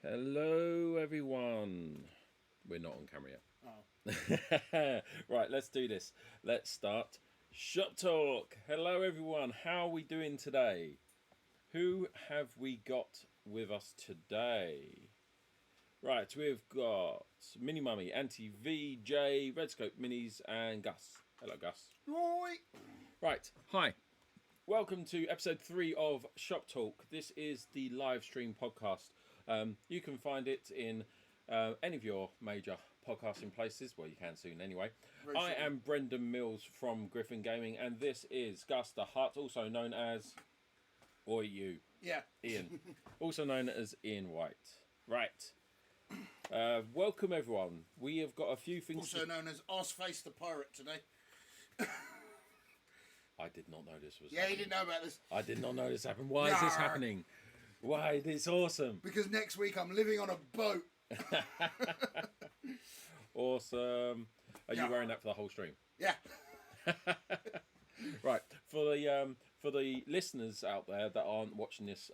Hello, everyone. We're not on camera Oh. yet. Right, let's do this. Let's start Shop Talk. Hello, everyone. How are we doing today? Who have we got with us today? Right, we've got Mini Mummy, Auntie VJ, Redscope Minis, and Gus. Hello, Gus. Roy. Right, hi. Welcome to episode 3 of Shop Talk. This is the live stream podcast. You can find it in any of your major podcasting places. Well, you can soon anyway. I am Brendan Mills from Griffin Gaming, and this is Gus the Hutt, also known as Yeah. Ian, also known as Ian White. Right. Welcome, everyone. We have got a few things. Also known as Arseface the Pirate today. I did not know this was. Yeah, happening. you didn't know about this. I did not know this happened. Why is this happening? Why? It's awesome. Because next week I'm living on a boat. Awesome. Are you wearing that for the whole stream? Yeah. Right. For the listeners out there that aren't watching this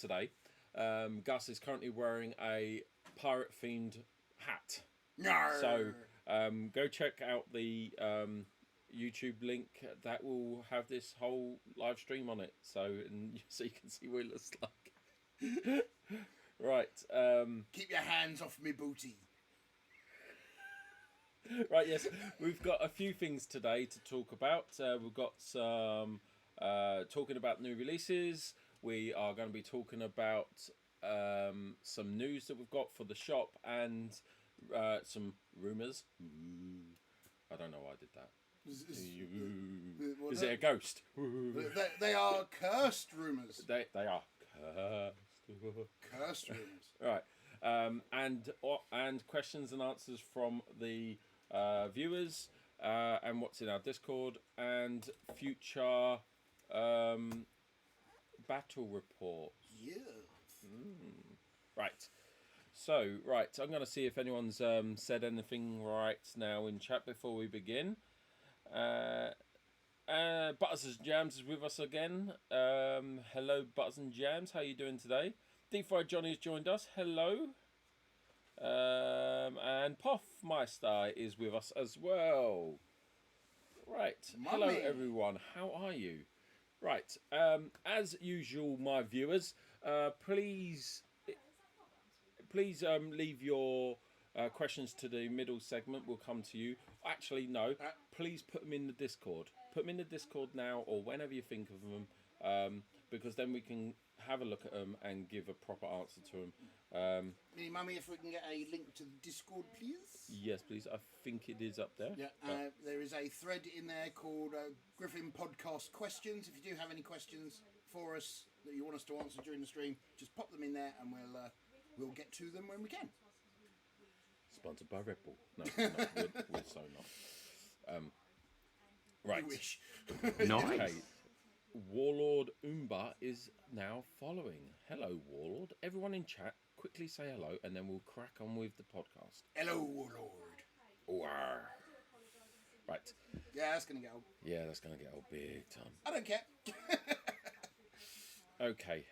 today, Gus is currently wearing a pirate themed hat. Yarr. So go check out the YouTube link that will have this whole live stream on it, so you can see what it looks like. Right. Keep your hands off me booty. Right. Yes, we've got a few things today to talk about. We've got some talking about new releases. We are going to be talking about some news that we've got for the shop and some rumours. I don't know why I did that. Is it a ghost? They are cursed rumours. They are cursed. Cursed rumours. Right, and questions and answers from the viewers, and what's in our Discord, and future battle reports. Yeah. Right. So, I'm going to see if anyone's said anything right now in chat before we begin. Butters and Jams is with us again. Hello, Butters and Jams. How you doing today? Deep Fried Johnny has joined us. Hello. And Puffmeister is with us as well. Right. Mummy. Hello, everyone. How are you? Right. As usual, my viewers, please leave your questions to the middle segment. We'll come to you. Actually, no. Please put them in the Discord. Put them in the Discord now or whenever you think of them, because then we can have a look at them and give a proper answer to them. Mini Mummy, if we can get a link to the Discord, please. Yes, please. I think it is up there. Yeah, there is a thread in there called Griffin Podcast Questions. If you do have any questions for us that you want us to answer during the stream, just pop them in there and we'll get to them when we can. Sponsored by Red Bull. No, we're so not. Right. I wish. Nice. Okay. Warlord Umba is now following. Hello, Warlord. Everyone in chat, quickly say hello, and then we'll crack on with the podcast. Hello, Warlord. Wow. Right. Yeah, that's going to get old. Yeah, that's going to get old big time. I don't care. Okay.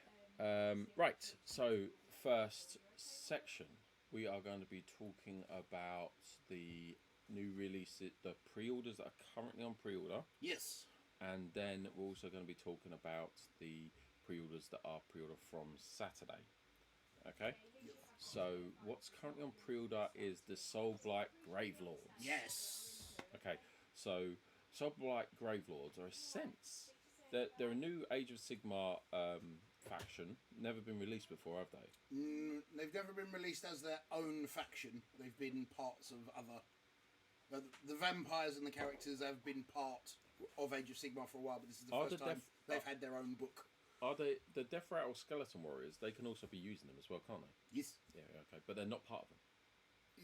Right. So, first section, we are going to be talking about the new releases, the pre-orders that are currently on pre-order. Yes. And then we're also going to be talking about the pre-orders that are pre-order from Saturday. Okay? So, what's currently on pre-order is the Soulblight Gravelords. Yes. Okay, so Soulblight Gravelords are a sense that they're a new Age of Sigmar faction. Never been released before, have they? They've never been released as their own faction. They've been parts of other... The vampires and the characters have been part of Age of Sigmar for a while, but this is the first time they've had their own book. Are they the Death Rattle Skeleton Warriors? They can also be using them as well, can't they? Yes. Yeah, okay, but they're not part of them.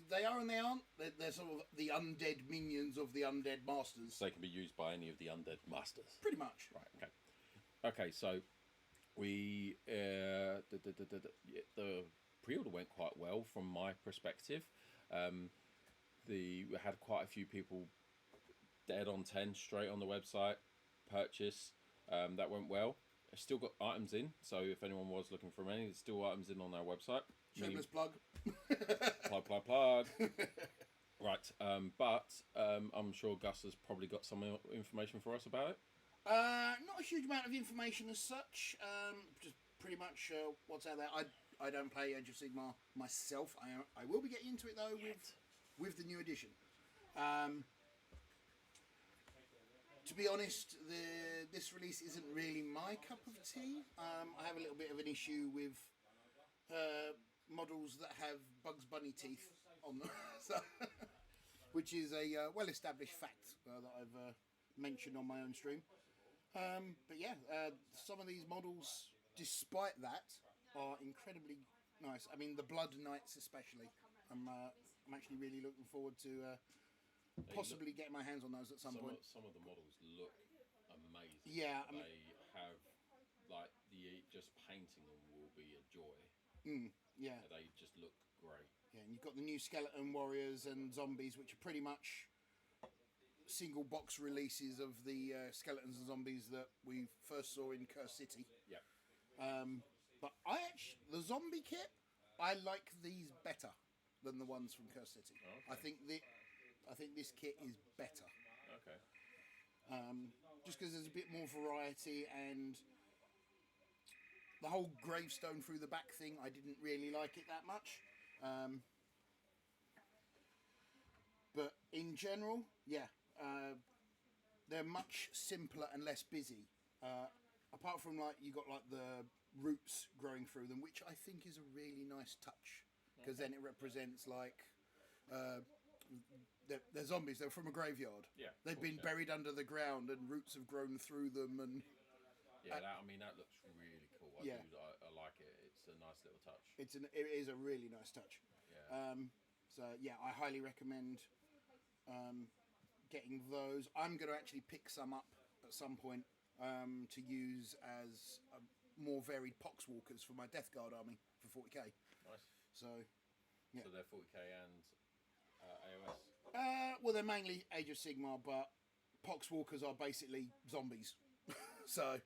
They are and they aren't. They're sort of the undead minions of the undead masters. So they can be used by any of the undead masters. Pretty much. Right, okay. Okay, so we the pre-order went quite well from my perspective. We had quite a few people dead on 10 straight on the website purchase. That went well. I've still got items in, so if anyone was looking for any, there's still items in on our website. Shameless plug. Plug. Right, but I'm sure Gus has probably got some information for us about it. Not a huge amount of information as such. Just pretty much what's out there. I don't play Age of Sigmar myself. I will be getting into it though with the new edition. To be honest, this release isn't really my cup of tea. I have a little bit of an issue with models that have Bugs Bunny teeth on them, so, which is a well-established fact that I've mentioned on my own stream. But yeah, some of these models, despite that, are incredibly nice. I mean, the Blood Knights especially. I'm actually really looking forward to possibly getting my hands on those at some point. Some of the models look amazing. Yeah, they have like just painting them will be a joy. Yeah, they just look great. Yeah, and you've got the new Skeleton Warriors and Zombies, which are pretty much single box releases of the Skeletons and Zombies that we first saw in Curse City. Yeah. But the zombie kit, I like these better than the ones from Curse City. Oh, okay. I think this kit is better. Okay. Just because there's a bit more variety, and the whole gravestone through the back thing, I didn't really like it that much. But in general, yeah, they're much simpler and less busy. Apart from you got the roots growing through them, which I think is a really nice touch, because then it represents they're zombies. They're from a graveyard. Yeah, they've been buried under the ground, and roots have grown through them. And yeah, that looks really cool. I like it. It's a nice little touch. It is a really nice touch. Yeah. So yeah, I highly recommend getting those. I'm going to actually pick some up at some point to use as more varied Poxwalkers for my Death Guard army for 40k. Nice. So yeah. So they're 40k and AOS. Well, they're mainly Age of Sigmar, but Poxwalkers are basically zombies. So,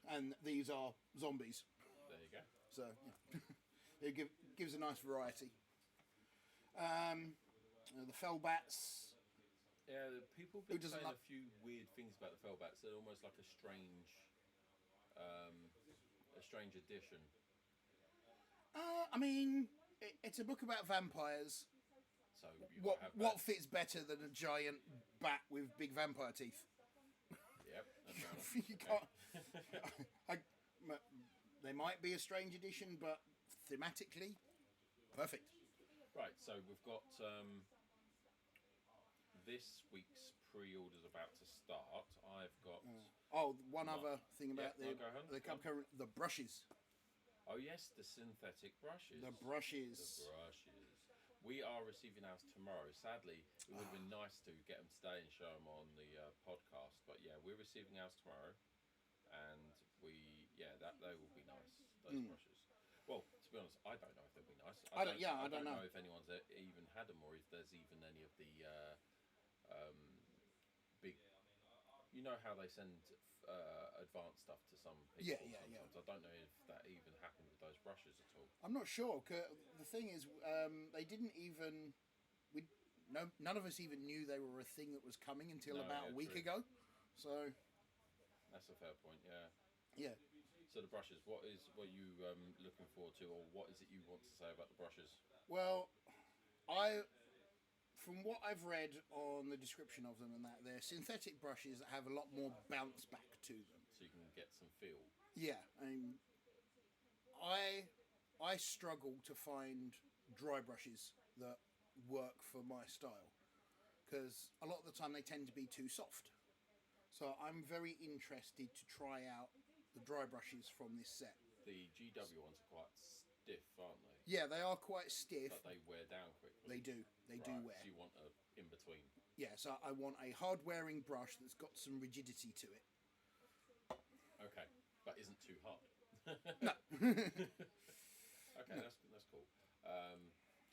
and these are zombies. There you go. So yeah. It gives a nice variety. The Fellbats. Yeah, people have been saying a few weird things about the Fellbats. They're almost like a strange addition. I mean, it's a book about vampires. So what fits better than a giant bat with big vampire teeth? Yep. You can't. They might be a strange addition, but thematically, perfect. Right. So we've got this week's pre-orders about to start. I've got. One other thing about the brushes. Oh yes, the synthetic brushes. The brushes. We are receiving ours tomorrow. Sadly, it would have been nice to get them today and show them on the podcast. But yeah, we're receiving ours tomorrow, and they will be nice. Those brushes. Well, to be honest, I don't know if they'll be nice. I don't know if anyone's even had them, or if there's even any of the big. You know how they send advanced stuff to some people sometimes. I don't know if that even happened with those brushes at all. I'm not sure. 'Cause the thing is, they didn't even. None of us even knew they were a thing that was coming until about a week ago. So. That's a fair point. Yeah. Yeah. So the brushes, what are you looking forward to, or what is it you want to say about the brushes? Well, from what I've read on the description of them and that, they're synthetic brushes that have a lot more bounce back to them. So you can get some feel. Yeah, I struggle to find dry brushes that work for my style, because a lot of the time they tend to be too soft. So I'm very interested to try out the dry brushes from this set. The GW ones are quite stiff, aren't they? Yeah, they are quite stiff. But they wear down quickly. They do. They do wear. So you want a in between. Yeah, so I want a hard wearing brush that's got some rigidity to it. Okay, but isn't too hard. No. Okay, that's cool.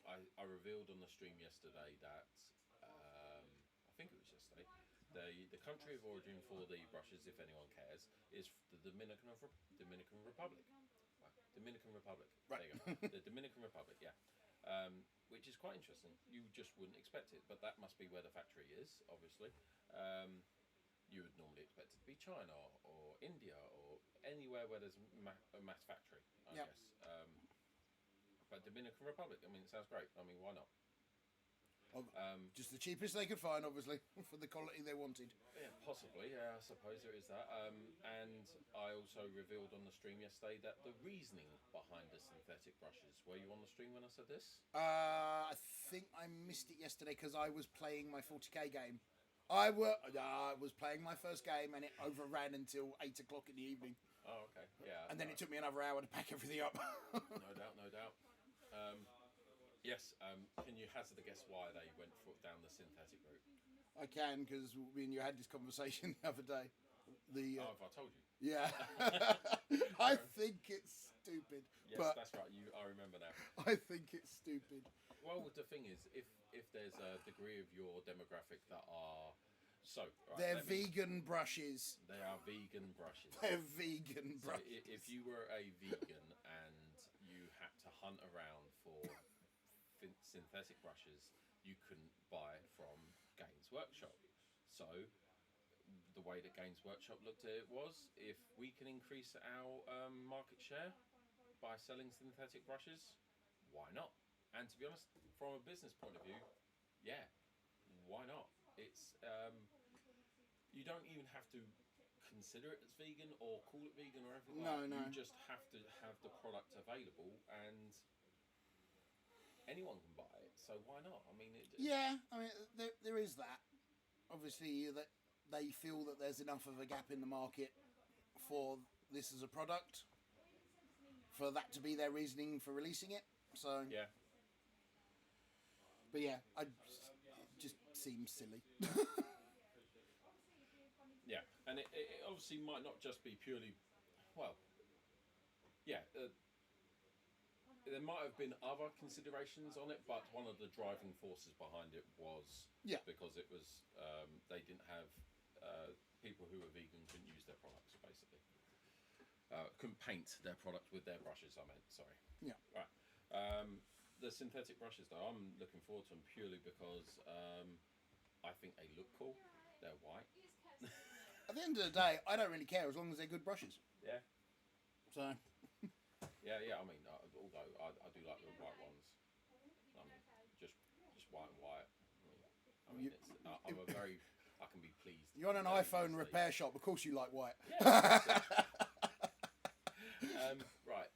I revealed on the stream yesterday that I think it was yesterday the country of origin for the brushes, if anyone cares, is the Dominican Republic. Right. Dominican Republic. Right. There you go. The Dominican Republic. Yeah. Which is quite interesting. You just wouldn't expect it, but that must be where the factory is, obviously. You would normally expect it to be China or India or anywhere where there's a mass factory, I guess. But Dominican Republic, I mean, it sounds great. I mean, why not? Just the cheapest they could find, obviously, for the quality they wanted. Yeah, possibly. Yeah, I suppose there is that. And I also revealed on the stream yesterday that the reasoning behind the synthetic brushes. Were you on the stream when I said this? I think I missed it yesterday because I was playing my 40k game. I was playing my first game and it overran until 8 o'clock in the evening. Oh, okay. Yeah. And then it took me another hour to pack everything up. No doubt, no doubt. Yes, can you hazard a guess why they went down the synthetic route? I can, because me and you had this conversation the other day. Have I told you? Yeah. I think it's stupid. Yes, but that's right. I remember now. I think it's stupid. Well, the thing is, if there's a degree of your demographic that are... So, right, They're vegan brushes. They are vegan brushes. They're vegan So brushes. if you were a vegan and you had to hunt around for synthetic brushes, you couldn't buy from Games Workshop. So the way that Games Workshop looked at it was, if we can increase our market share by selling synthetic brushes, why not? And to be honest, from a business point of view, yeah, why not? It's you don't even have to consider it as vegan or call it vegan or anything like that. No. You just have to have the product available and anyone can buy it, so why not? I mean, Yeah, I mean, there is that. Obviously, that they feel that there's enough of a gap in the market for this as a product, for that to be their reasoning for releasing it. So yeah. But yeah, it just seems silly. Yeah, and it obviously might not just be purely, well, yeah, there might have been other considerations on it, but one of the driving forces behind it was because it was they didn't have people who were vegan couldn't use their products, basically. Couldn't paint their product with their brushes, I meant, sorry. Yeah. Right. The synthetic brushes, though, I'm looking forward to them purely because I think they look cool. They're white. At the end of the day, I don't really care as long as they're good brushes. Yeah. So. Yeah. I mean, although I do like the white ones. I mean, just white and white. I mean, I'm a very. I can be pleased. You're on an iPhone repair shop. Of course, you like white. Yeah. Right.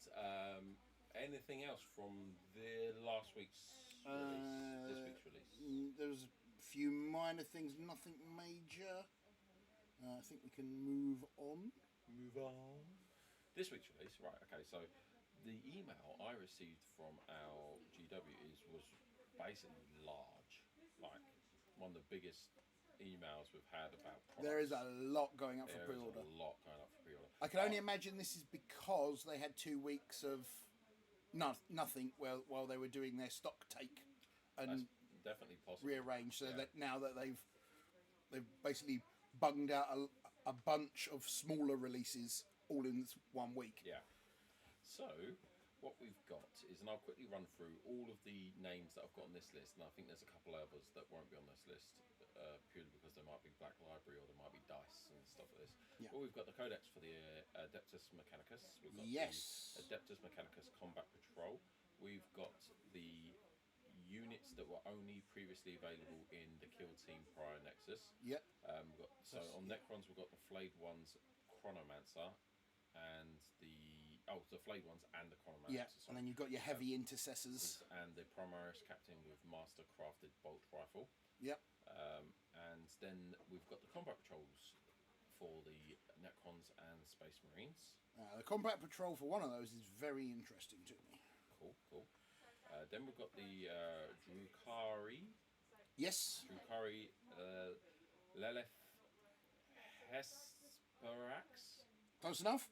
Anything else from the last week's release? This week's release. There was a few minor things, nothing major. I think we can move on. This week's release, right? Okay, so the email I received from our GW was basically large, like one of the biggest emails we've had about products. There is a lot going up for pre-order. There is a lot going up for pre-order. I can only imagine this is because they had 2 weeks of nothing while they were doing their stock take and That's definitely possible. rearranged. So that now that they've basically bunged out a bunch of smaller releases all in this 1 week. Yeah. So what we've got is, and I'll quickly run through all of the names that I've got on this list, and I think there's a couple others that won't be on this list purely because there might be Black Library or there might be DICE and stuff like this. Yeah. But we've got the codex for the Adeptus Mechanicus. We've got Yes. the Adeptus Mechanicus Combat Patrol. We've got the units that were only previously available in the Kill Team prior Nexus. Yep. We've got, so on Necrons we've got the Flayed Ones Chronomancer and the Flayed Ones and the Chronomancer. Yeah, and then you've got your heavy intercessors. And the Primaris Captain with Master Crafted Bolt Rifle. Yep. And then we've got the Combat Patrols for the Necrons and Space Marines. The Combat Patrol for one of those is very interesting to me. Cool. Then we've got the Drukhari. Yes. Drukhari Lelith Hesperax. Close enough?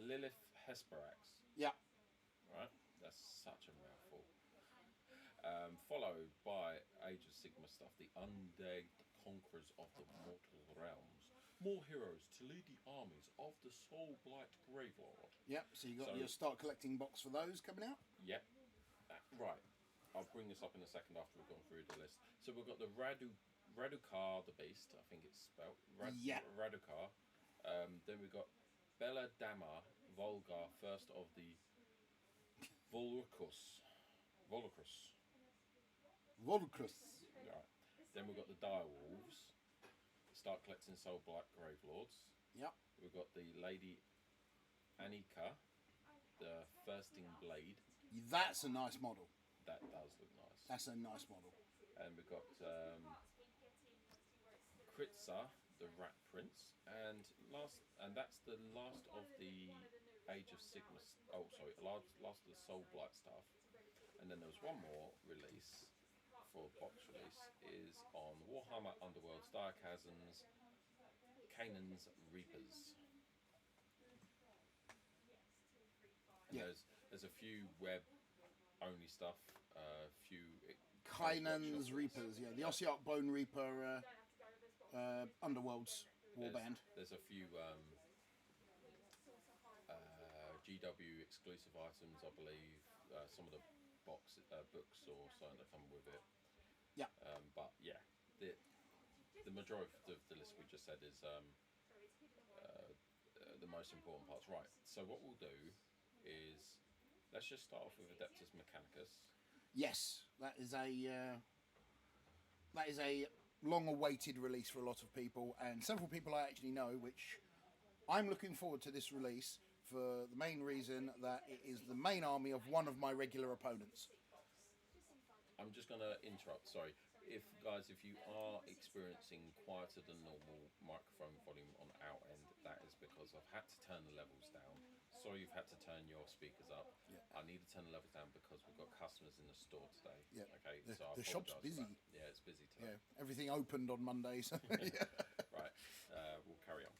Lilith Hesperax. Yeah. Right? That's such a mouthful. Followed by Age of Sigma stuff, the Undead conquerors of the mortal realms. More heroes to lead the armies of the Soul Blight Gravelord. Yep, so you got your start collecting box for those coming out? Yep. Right. I'll bring this up in a second after we've gone through the list. So we've got the Radukar the Beast, I think it's spelled. Radukar. Then we've got Belladamma Volgar, first of the Volcrus. Right. Then we've got the Direwolves. Start collecting Soul Blight Gravelords. Yep. We've got the Lady Anika, the Thirsting Blade. That's a nice model. That does look nice. That's a nice model. And we've got Kritza, the Rat Prince, and that's the last of the Age of Sigma. Oh, sorry, last of the Soul Blight stuff. And then there was one more release for box release is on Warhammer Underworld's Dire Chasms, Canaan's Reapers. And there's a few web only stuff, few Kainan's Reapers, yeah, the Ossiarch Bone Reaper Underworld's warband. There's a few GW exclusive items, I believe. Some of the books or something that come with it. Yeah. But yeah, the majority of the list we just said is the most important parts. Right. So what we'll do is let's just start off with Adeptus Mechanicus. Yes, that is a long-awaited release for a lot of people, and several people I actually know. Which I'm looking forward to this release for the main reason that it is the main army of one of my regular opponents. I'm just going to interrupt, sorry. If you are experiencing quieter than normal microphone volume on our end, that is because I've had to turn the levels down. Sorry you've had to turn your speakers up. Yeah. I need to turn the levels down because we've got customers in the store today. Yeah. Okay, so the shop's busy. Yeah, it's busy today. Yeah, everything opened on Mondays. Right, we'll carry on.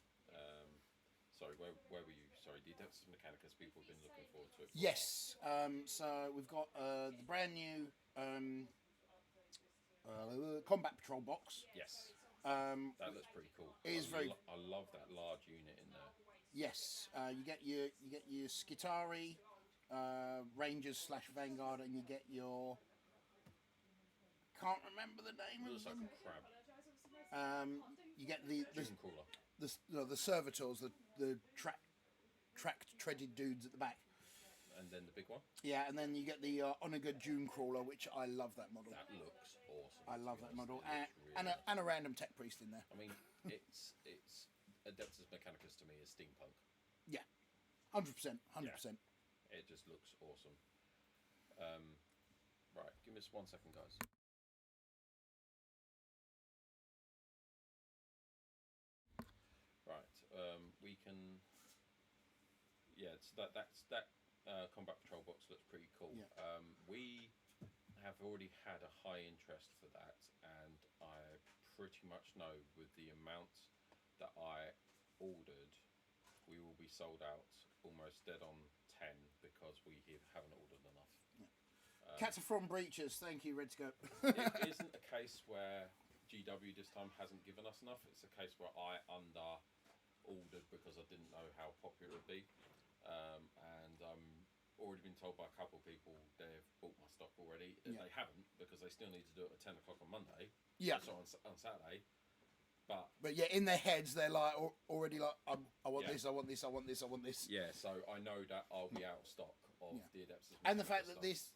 Sorry, where were you? Sorry, the Adeptus Mechanicus, people have been looking forward to it. Yes, so we've got the brand new Combat Patrol box. Yes, that looks pretty cool. It is very. I love that large unit in there. Yes, you get your Skitari, Rangers / Vanguard, and you get your. Can't remember the name of them. Like a crab. You get the Crawler. The servitors, the tracked treaded dudes at the back. And then the big one? Yeah, and then you get the Onaga Dune Crawler, which I love that model. That looks awesome. I love that model. And a random tech priest in there. I mean, it's Adeptus Mechanicus to me is steampunk. Yeah, 100%. It just looks awesome. Right, give me just 1 second, guys. Right, we can. Yeah, so that Combat Patrol box looks pretty cool. Yeah. We have already had a high interest for that, and I pretty much know with the amount that I ordered, we will be sold out almost dead on 10 because we haven't ordered enough. Yeah. Cats are from breaches. Thank you, Redscope. It isn't a case where GW this time hasn't given us enough. It's a case where I ordered because I didn't know how popular it would be. And already been told by a couple of people they've bought my stock already. Yeah. They haven't because they still need to do it at 10 o'clock on Monday. Yeah. So on Saturday. But yeah, in their heads they're like already like I want this, I want this, I want this, I want this. Yeah. So I know that I'll be out of stock of the Adeptus. And the fact that this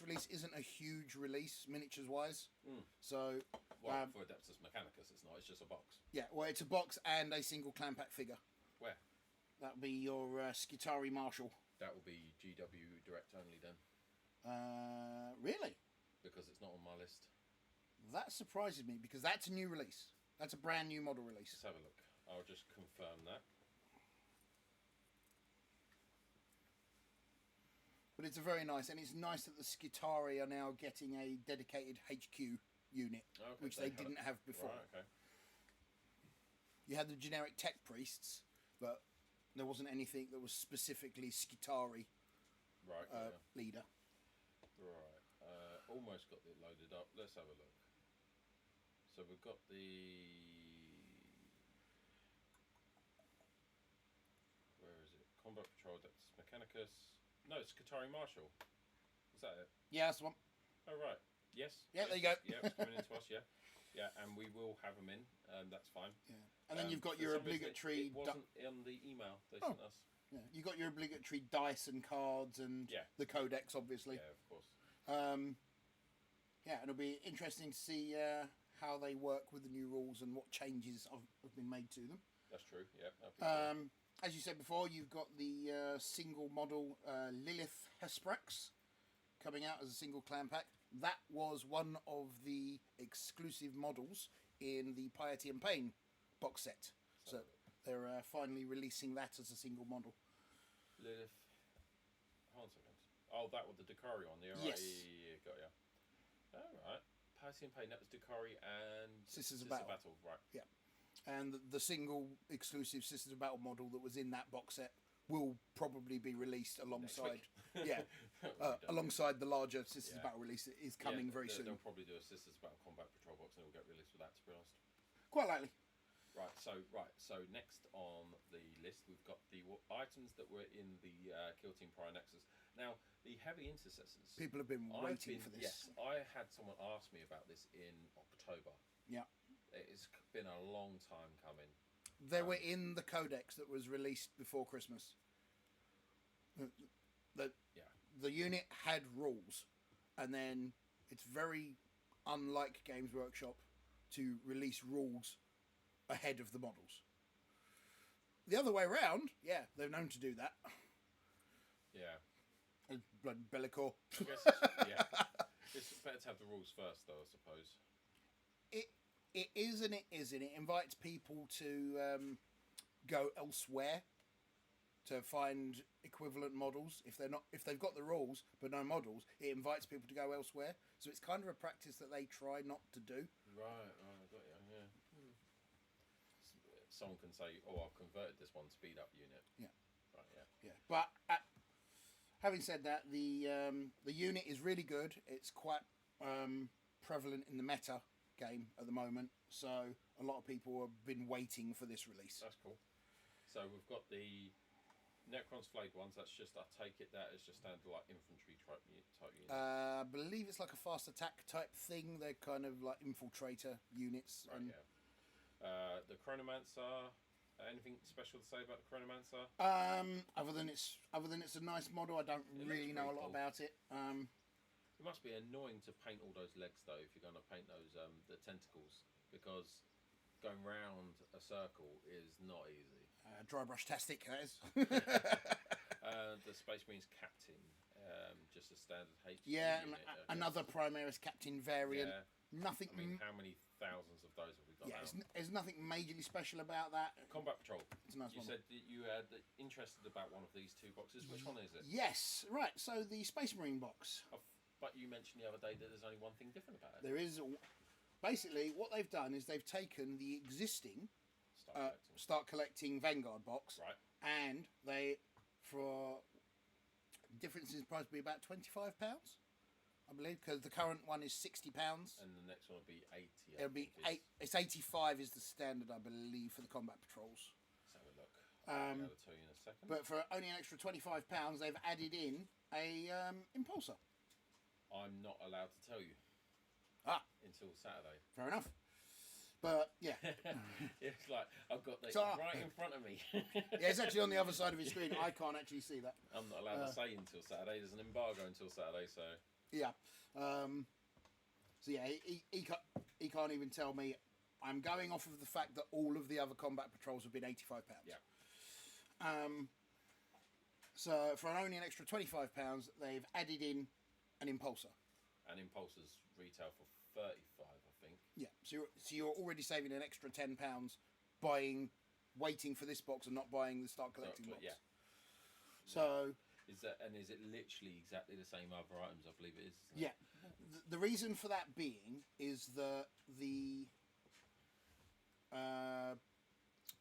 release isn't a huge release miniatures wise. So for Adeptus Mechanicus it's not. It's just a box. Yeah. Well, it's a box and a single clan pack figure. Where? That'll be your Skitari Marshal. That will be GW Direct only then. Really? Because it's not on my list. That surprises me because that's a new release. That's a brand new model release. Let's have a look. I'll just confirm that. But it's a very nice, and it's nice that the Skitari are now getting a dedicated HQ unit, which they didn't have before. Right, okay. You had the generic tech priests, but there wasn't anything that was specifically Skitari leader. Right. Almost got it loaded up. Let's have a look. So we've got the. Where is it? Combat Patrol Adeptus Mechanicus. No, it's Qatari Marshal. Is that it? Yeah, that's the one. Oh, right. Yes. Yeah, yes, there you go. Yeah, it's coming into us, yeah. Yeah, and we will have them in. That's fine. Yeah. And then you've got for your some reason obligatory. It wasn't on the email they sent us. Yeah, you got your obligatory dice and cards and Yeah. the codex, obviously. Yeah, of course. Yeah, and it'll be interesting to see how they work with the new rules and what changes have been made to them. That's true. Yeah. That'd be cool. As you said before, you've got the single model Lilith Hesprax coming out as a single clan pack. That was one of the exclusive models in the Piety and Pain box set. So they're finally releasing that as a single model. Lilith. Hold on a second. Oh, that with the Dakari on there, right? Yes. Yeah, got ya. All right. Piety and Pain. That was Dakari and Sisters of Battle. Battle. Right. Yeah. And the single exclusive Sisters of Battle model that was in that box set will probably be released alongside, alongside the larger Sisters of Battle release that is coming very soon. They'll probably do a Sisters of Battle Combat Patrol box and it will get released with that, to be honest. Quite likely. So next on the list we've got the items that were in the Kill Team Prior Nexus. Now the Heavy Intercessors. People have been waiting for this. Yes, I had someone ask me about this in October. Yeah. It's been a long time coming. They were in the codex that was released before Christmas. The unit had rules, and then it's very unlike Games Workshop to release rules ahead of the models. The other way around, yeah, they're known to do that. Yeah. Blood Bellicor. I guess it's better to have the rules first, though, I suppose. It is and it isn't. It invites people to go elsewhere to find equivalent models. If they've got the rules but no models, it invites people to go elsewhere. So it's kind of a practice that they try not to do. Right, I got you. Yeah. Someone can say, "Oh, I've converted this one speed up unit." Yeah. Right. Yeah. Yeah. But having said that, the unit is really good. It's quite prevalent in the meta game at the moment, so a lot of people have been waiting for this release. That's cool. So we've got the Necron's Flayed ones. That's just, I take it that is just standard like infantry type units. I believe it's like a fast attack type thing. They're kind of like infiltrator units. Right, and the Chronomancer. Anything special to say about the Chronomancer? Other than it's a nice model, I don't really know a lot about it. It must be annoying to paint all those legs though if you're going to paint those the tentacles, because going round a circle is not easy. Dry brush tastic, that is. The Space Marines Captain, just a standard HQ yeah, unit, another Primaris Captain variant. Yeah. Nothing. I mean, how many thousands of those have we got? Yeah, there's nothing majorly special about that. Combat Patrol. It's a nice you model. said that you had interested about one of these two boxes. Which one is it? Yes, right. So the Space Marine box. But you mentioned the other day that there's only one thing different about it. There is. Basically, what they've done is they've taken the existing Start Collecting Vanguard box, right, and they, for difference in price, will be about £25, I believe, because the current one is £60, and the next one will be 80. It'll be it's 85 is the standard, I believe, for the Combat Patrols. Let's have a look. I'll tell you in a second. But for only an extra £25, they've added in a Impulsor. I'm not allowed to tell you. Until Saturday. Fair enough. But yeah, it's like I've got that right in front of me. Yeah, it's actually on the other side of his screen. I can't actually see that. I'm not allowed to say until Saturday. There's an embargo until Saturday, so yeah. So yeah, he can't even tell me. I'm going off of the fact that all of the other Combat Patrols have been £85. Yeah. So for only an extra £25, they've added in an Impulsor. And Impulsors retail for 35, I think. Yeah, so you're already saving an extra £10 waiting for this box and not buying the Start Collecting box. Yeah. So is it literally exactly the same other items? I believe it is. Isn't it? Yeah. The reason for that being is that the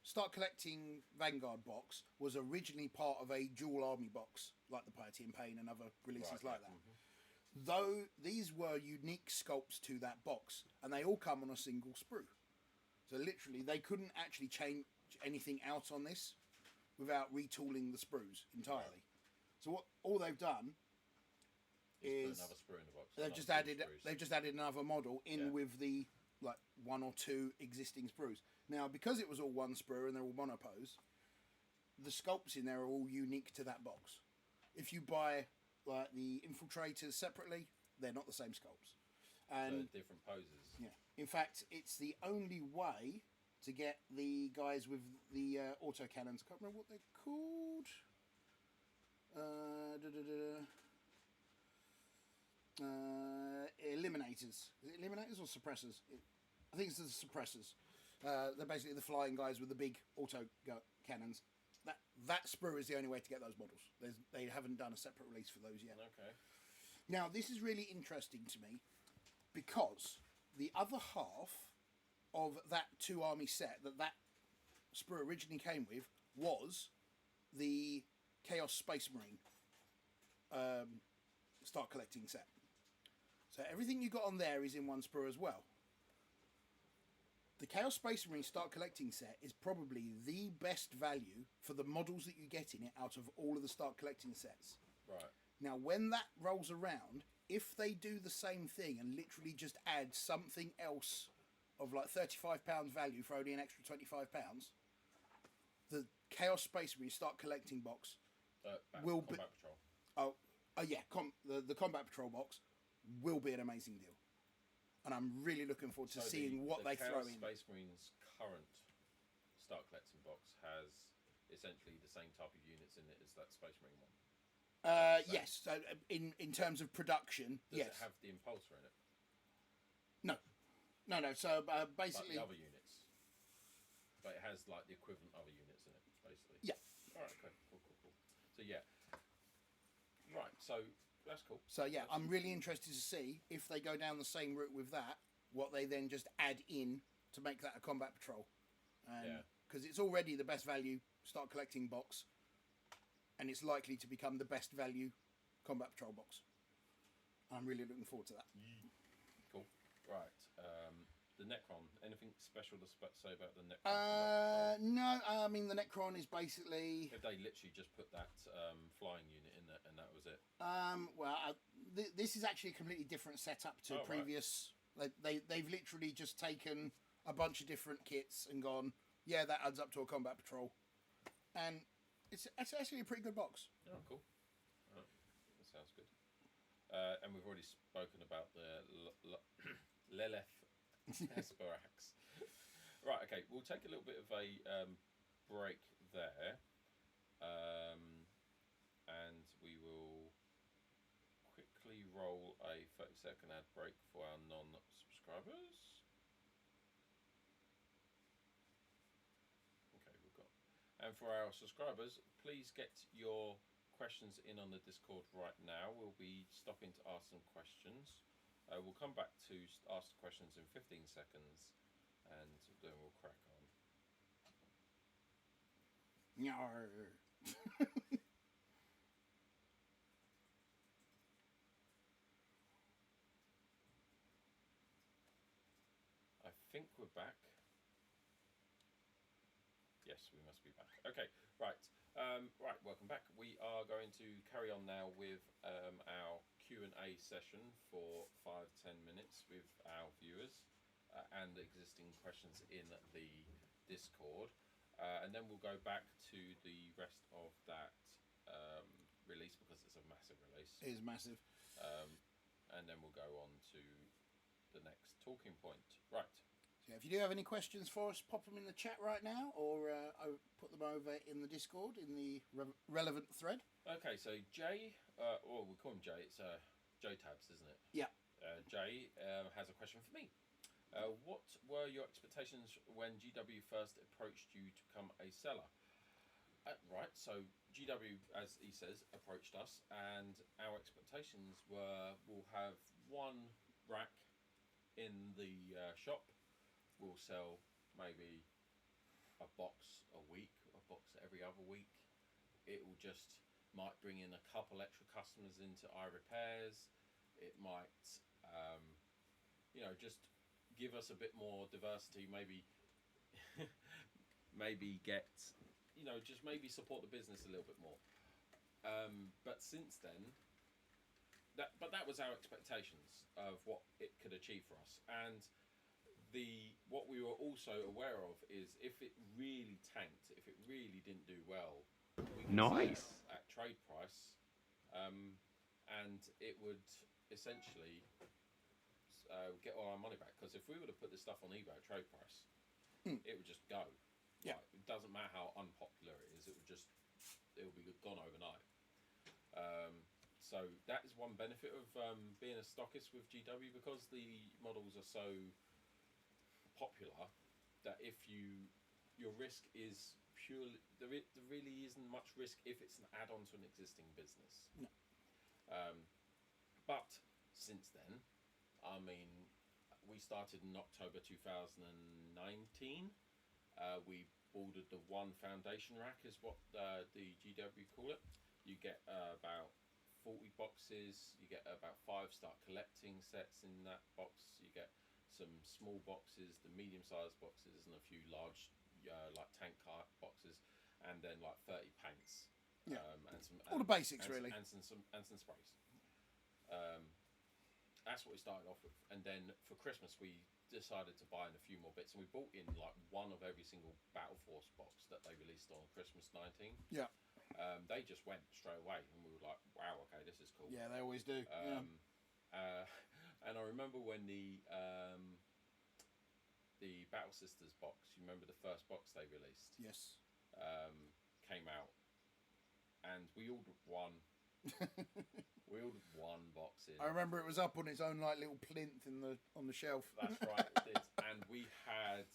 Start Collecting Vanguard box was originally part of a dual army box, like the Piety and Pain and other releases like that. Mm-hmm. Though these were unique sculpts to that box, and they all come on a single sprue. So literally, they couldn't actually change anything out on this without retooling the sprues entirely. Right. So what all they've done is put another sprue in the box. They've just added another model in with the like one or two existing sprues. Now, because it was all one sprue and they're all monopose, the sculpts in there are all unique to that box. If you buy like the infiltrators separately, they're not the same sculpts. And so different poses. Yeah. In fact, it's the only way to get the guys with the autocannons. I can't remember what they're called. Eliminators. Is it eliminators or suppressors? I think it's the suppressors. They're basically the flying guys with the big auto cannons. That sprue is the only way to get those models. They haven't done a separate release for those yet. Okay. Now, this is really interesting to me because the other half of that 2 army set that sprue originally came with was the Chaos Space Marine start collecting set. So everything you got on there is in one sprue as well. The Chaos Space Marine start collecting set is probably the best value for the models that you get in it out of all of the start collecting sets. Right. Now, when that rolls around, if they do the same thing and literally just add something else of like £35 value for only an extra £25, the Chaos Space Marine start collecting box will be... Combat Patrol. The Combat Patrol box will be an amazing deal. And I'm really looking forward to seeing what they throw in. The Space Marine's current start collecting box has essentially the same type of units in it as that Space Marine one. Yes. So in terms of production, Does yes. it have the Impulsor in it? No. So basically, like the other units, but it has like the equivalent other units in it, basically. Yeah. All right. Okay. Cool. So yeah. Right. So. That's cool. So yeah, I'm really interested to see if they go down the same route with that, what they then just add in to make that a Combat Patrol. Because it's already the best value start collecting box, and it's likely to become the best value Combat Patrol box. I'm really looking forward to that. Cool. Right. The Necron. Anything special to say about the Necron? No. I mean, the Necron is basically... If they literally just put that flying unit in there and that was it. This is actually a completely different setup to previous... Right. They've literally just taken a bunch of different kits and gone, yeah, that adds up to a Combat Patrol. And it's actually a pretty good box. Oh, cool. Oh, that sounds good. And we've already spoken about the Leleth Esperax. Right, okay, we'll take a little bit of a break there, and we will quickly roll a 30-second ad break for our non-subscribers. Okay, we've got. And for our subscribers, please get your questions in on the Discord right now. We'll be stopping to ask some questions. We'll come back to ask the questions in 15 seconds, and then we'll crack on. Yarr. I think we're back. Yes, we must be back. Okay, right. Right, welcome back. We are going to carry on now with our Q&A session for 5-10 minutes with our viewers and existing questions in the Discord. And then we'll go back to the rest of that release because it's a massive release. It is massive. And then we'll go on to the next talking point. Right. So if you do have any questions for us, pop them in the chat right now, or I'll put them over in the Discord in the relevant thread. Okay, so Jay, or we call him Jay, it's Joe Tabs, isn't it? Yeah. Jay has a question for me. What were your expectations when GW first approached you to become a seller? Right, so GW, as he says, approached us, and our expectations were we'll have one rack in the shop. We'll sell maybe a box a week, a box every other week. It will just might bring in a couple extra customers into iRepairs. it might, just give us a bit more diversity. Maybe, maybe get, just maybe support the business a little bit more. But since then, that was our expectations of what it could achieve for us, and what we were also aware of is if it really tanked, if it really didn't do well, we could sell it at trade price, and it would essentially get all our money back. Because if we would have put this stuff on eBay at trade price, it would just go. Yeah. Like, it doesn't matter how unpopular it is; it would be gone overnight. So that is one benefit of being a stockist with GW, because the models are so popular that if your risk is purely there really isn't much risk if it's an add-on to an existing business. No. But since then, I mean, we started in October 2019. We ordered the one foundation rack, is what the GW call it. You get about 40 boxes. You get about 5 start collecting sets in that box. You get some small boxes, the medium-sized boxes, and a few large, like tank car boxes, and then like 30 paints. Yeah. And some all the basics really, and some sprays. That's what we started off with, and then for Christmas we decided to buy in a few more bits, and we bought in like one of every single Battle Force box that they released on Christmas 19. Yeah. They just went straight away, and we were like, "Wow, okay, this is cool." Yeah, they always do. And I remember when the Battle Sisters box, you remember the first box they released? Yes. Came out, and we ordered one. We ordered one box in. I remember it was up on its own like little plinth on the shelf. That's right, it did. And we had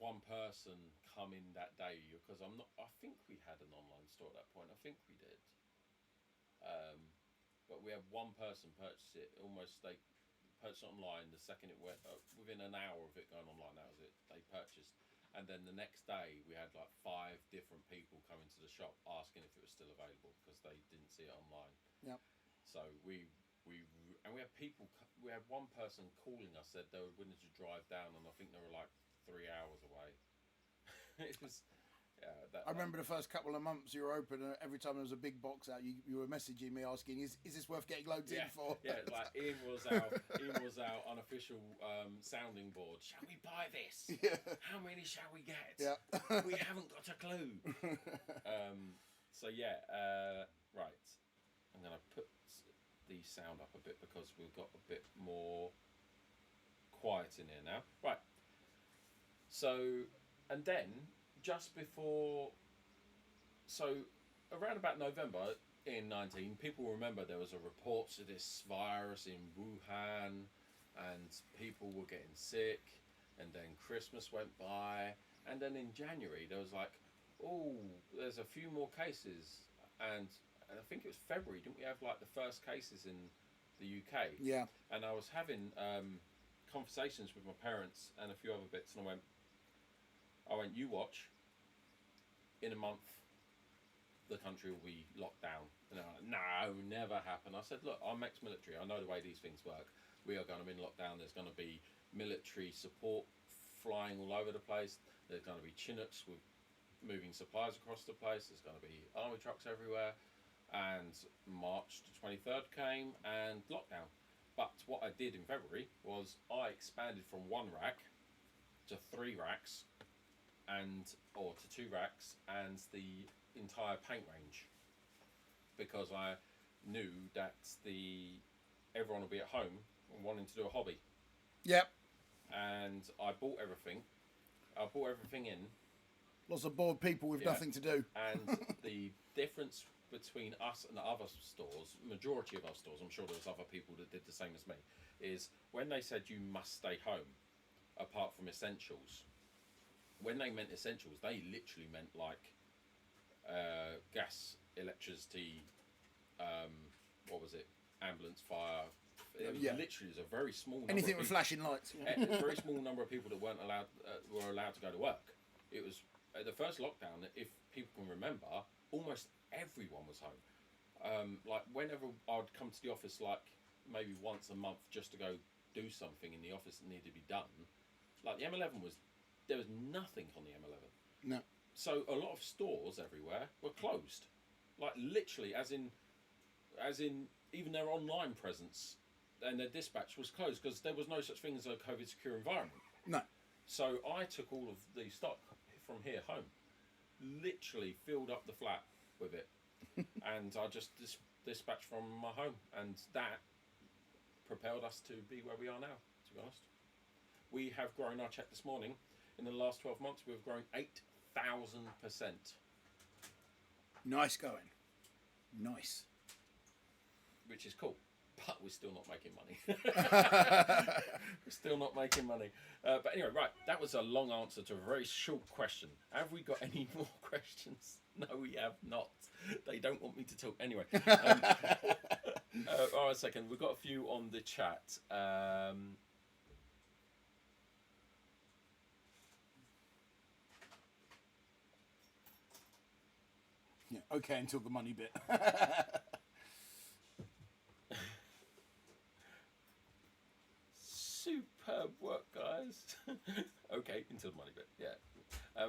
one person come in that day, because I think we had an online store at that point. I think we did. But we had one person purchase it. They purchased it online. The second it went, within an hour of it going online, that was it. They purchased. And then the next day, we had like 5 different people coming to the shop asking if it was still available, because they didn't see it online. Yeah. So we had people. We had one person calling us, said they were willing to drive down, and I think they were like 3 hours away. It was. Yeah, I remember the first couple of months you were open, and every time there was a big box out, you were messaging me asking, "Is this worth getting loads in for?" Yeah, like Ian was our unofficial sounding board. Shall we buy this? Yeah. How many shall we get? Yeah. We haven't got a clue. So yeah, right. I'm gonna put the sound up a bit because we've got a bit more quiet in here now. Right. So, and then just before, around about November in 19, people remember there was a report of this virus in Wuhan, and people were getting sick, and then Christmas went by, and then in January there was like, oh, there's a few more cases, and I think it was February, didn't we have like the first cases in the UK? Yeah. And I was having conversations with my parents and a few other bits, and I went, you watch, in a month the country will be locked down. And they're like, no, never happen. I said, look, I'm ex-military, I know the way these things work. We are going to be in lockdown. There's going to be military support flying all over the place. There's going to be Chinooks with moving supplies across the place. There's going to be army trucks everywhere. And March the 23rd came and lockdown. But what I did in February was I expanded from 1 rack to 3 racks, or to 2 racks, and the entire paint range, because I knew that everyone will be at home and wanting to do a hobby. Yep. And I bought everything. I bought everything in. Lots of bored people with nothing to do. And the difference between us and the other stores, majority of our stores, I'm sure there was other people that did the same as me, is when they said you must stay home, apart from essentials, when they meant essentials, they literally meant like gas, electricity, what was it, ambulance, fire. It was literally, a very small number anything of with people, flashing lights. a very small number of people that weren't allowed were allowed to go to work. It was the first lockdown. If people can remember, almost everyone was home. like whenever I'd come to the office, like maybe once a month, just to go do something in the office that needed to be done, like the M11 there was nothing on the M11. No. So a lot of stores everywhere were closed, like literally, as in even their online presence and their dispatch was closed because there was no such thing as a COVID secure environment. No. So I took all of the stock from here home, literally filled up the flat with it, and I just dispatched from my home, and that propelled us to be where we are now, to be honest. We have grown, I checked this morning, in the last 12 months, we've grown 8,000%. Nice going. Nice. Which is cool, but we're still not making money. We're still not making money. But anyway, right, that was a long answer to a very short question. Have we got any more questions? No, we have not. They don't want me to talk. Anyway. All right, a second. We've got a few on the chat. Yeah, okay, until the money bit. Superb work, guys. Okay, until the money bit. Yeah.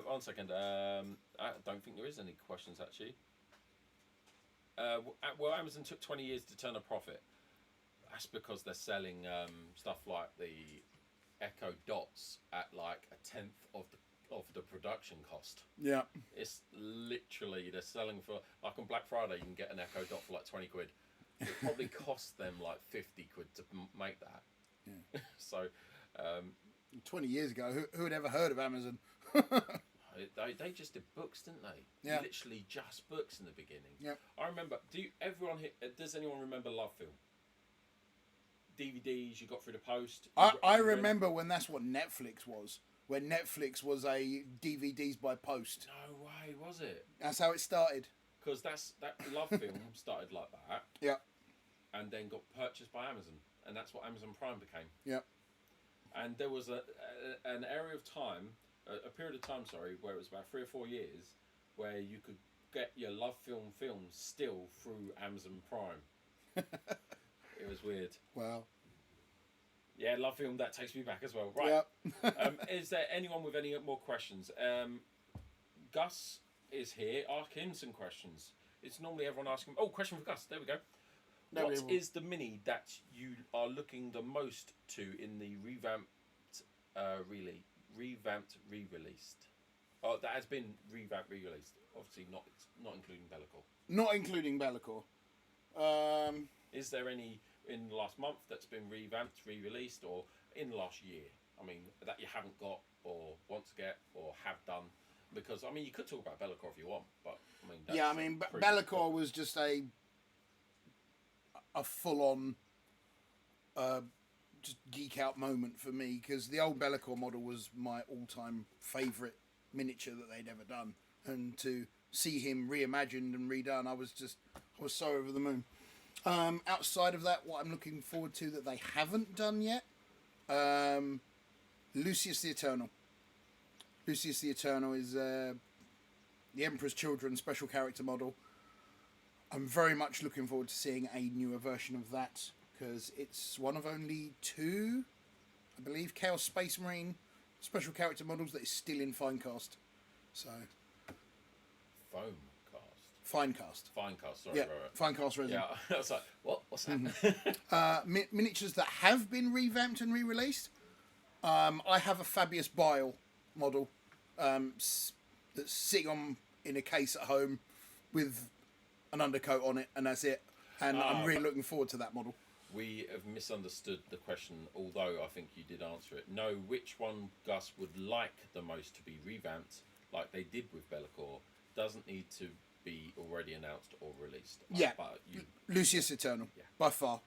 One second. I don't think there is any questions actually. Well, Amazon took 20 years to turn a profit. That's because they're selling stuff like the Echo Dots at like a tenth of the production cost. Yeah. It's literally, they're selling for, like on Black Friday, you can get an Echo Dot for like 20 quid. It probably costs them like 50 quid to make that. Yeah. So, 20 years ago, who had ever heard of Amazon? they just did books, didn't they? Yeah. Literally just books in the beginning. Yeah. I remember. Does anyone remember Love Film? DVDs you got through the post. I remember when that's what Netflix was. When Netflix was a DVDs by post. No way, was it? That's how it started. Because that Love Film started like that. Yeah. And then got purchased by Amazon, and that's what Amazon Prime became. Yeah. And there was an area of time, a period of time, where it was about 3 or 4 years, where you could get your Love Film films still through Amazon Prime. It was weird. Wow. Yeah, Love Film, that takes me back as well. Right. Yep. Is there anyone with any more questions? Gus is here asking some questions. It's normally everyone asking. Oh, question for Gus. There we go. What is the mini that you are looking the most to in the revamped re-released? Oh, that has been revamped re-released. Obviously not including Bellicor. Not including Bellicor. Is there any in the last month that's been revamped, re-released, or in the last year? I mean, that you haven't got or want to get or have done? Because I mean, you could talk about Bellicor if you want, but I mean, Bellicor was just a full-on just geek out moment for me, because the old Bellicor model was my all-time favourite miniature that they'd ever done, and to see him reimagined and redone, I was so over the moon. Outside of that, what I'm looking forward to that they haven't done yet, Lucius the Eternal. Lucius the Eternal is the Emperor's Children special character model. I'm very much looking forward to seeing a newer version of that, because it's one of only 2, I believe, Chaos Space Marine special character models that is still in Finecast. So, Finecast. Sorry. Yeah, right. Finecast resin. Yeah, I was like, what? What's that? Miniatures that have been revamped and re-released. I have a Fabius Bile model that's sitting in a case at home with an undercoat on it, and that's it. And I'm really looking forward to that model. We have misunderstood the question, although I think you did answer it. No, which one Gus would like the most to be revamped, like they did with Bellicor, doesn't need to be already announced or released. Yeah, but Lucius Eternal, by far.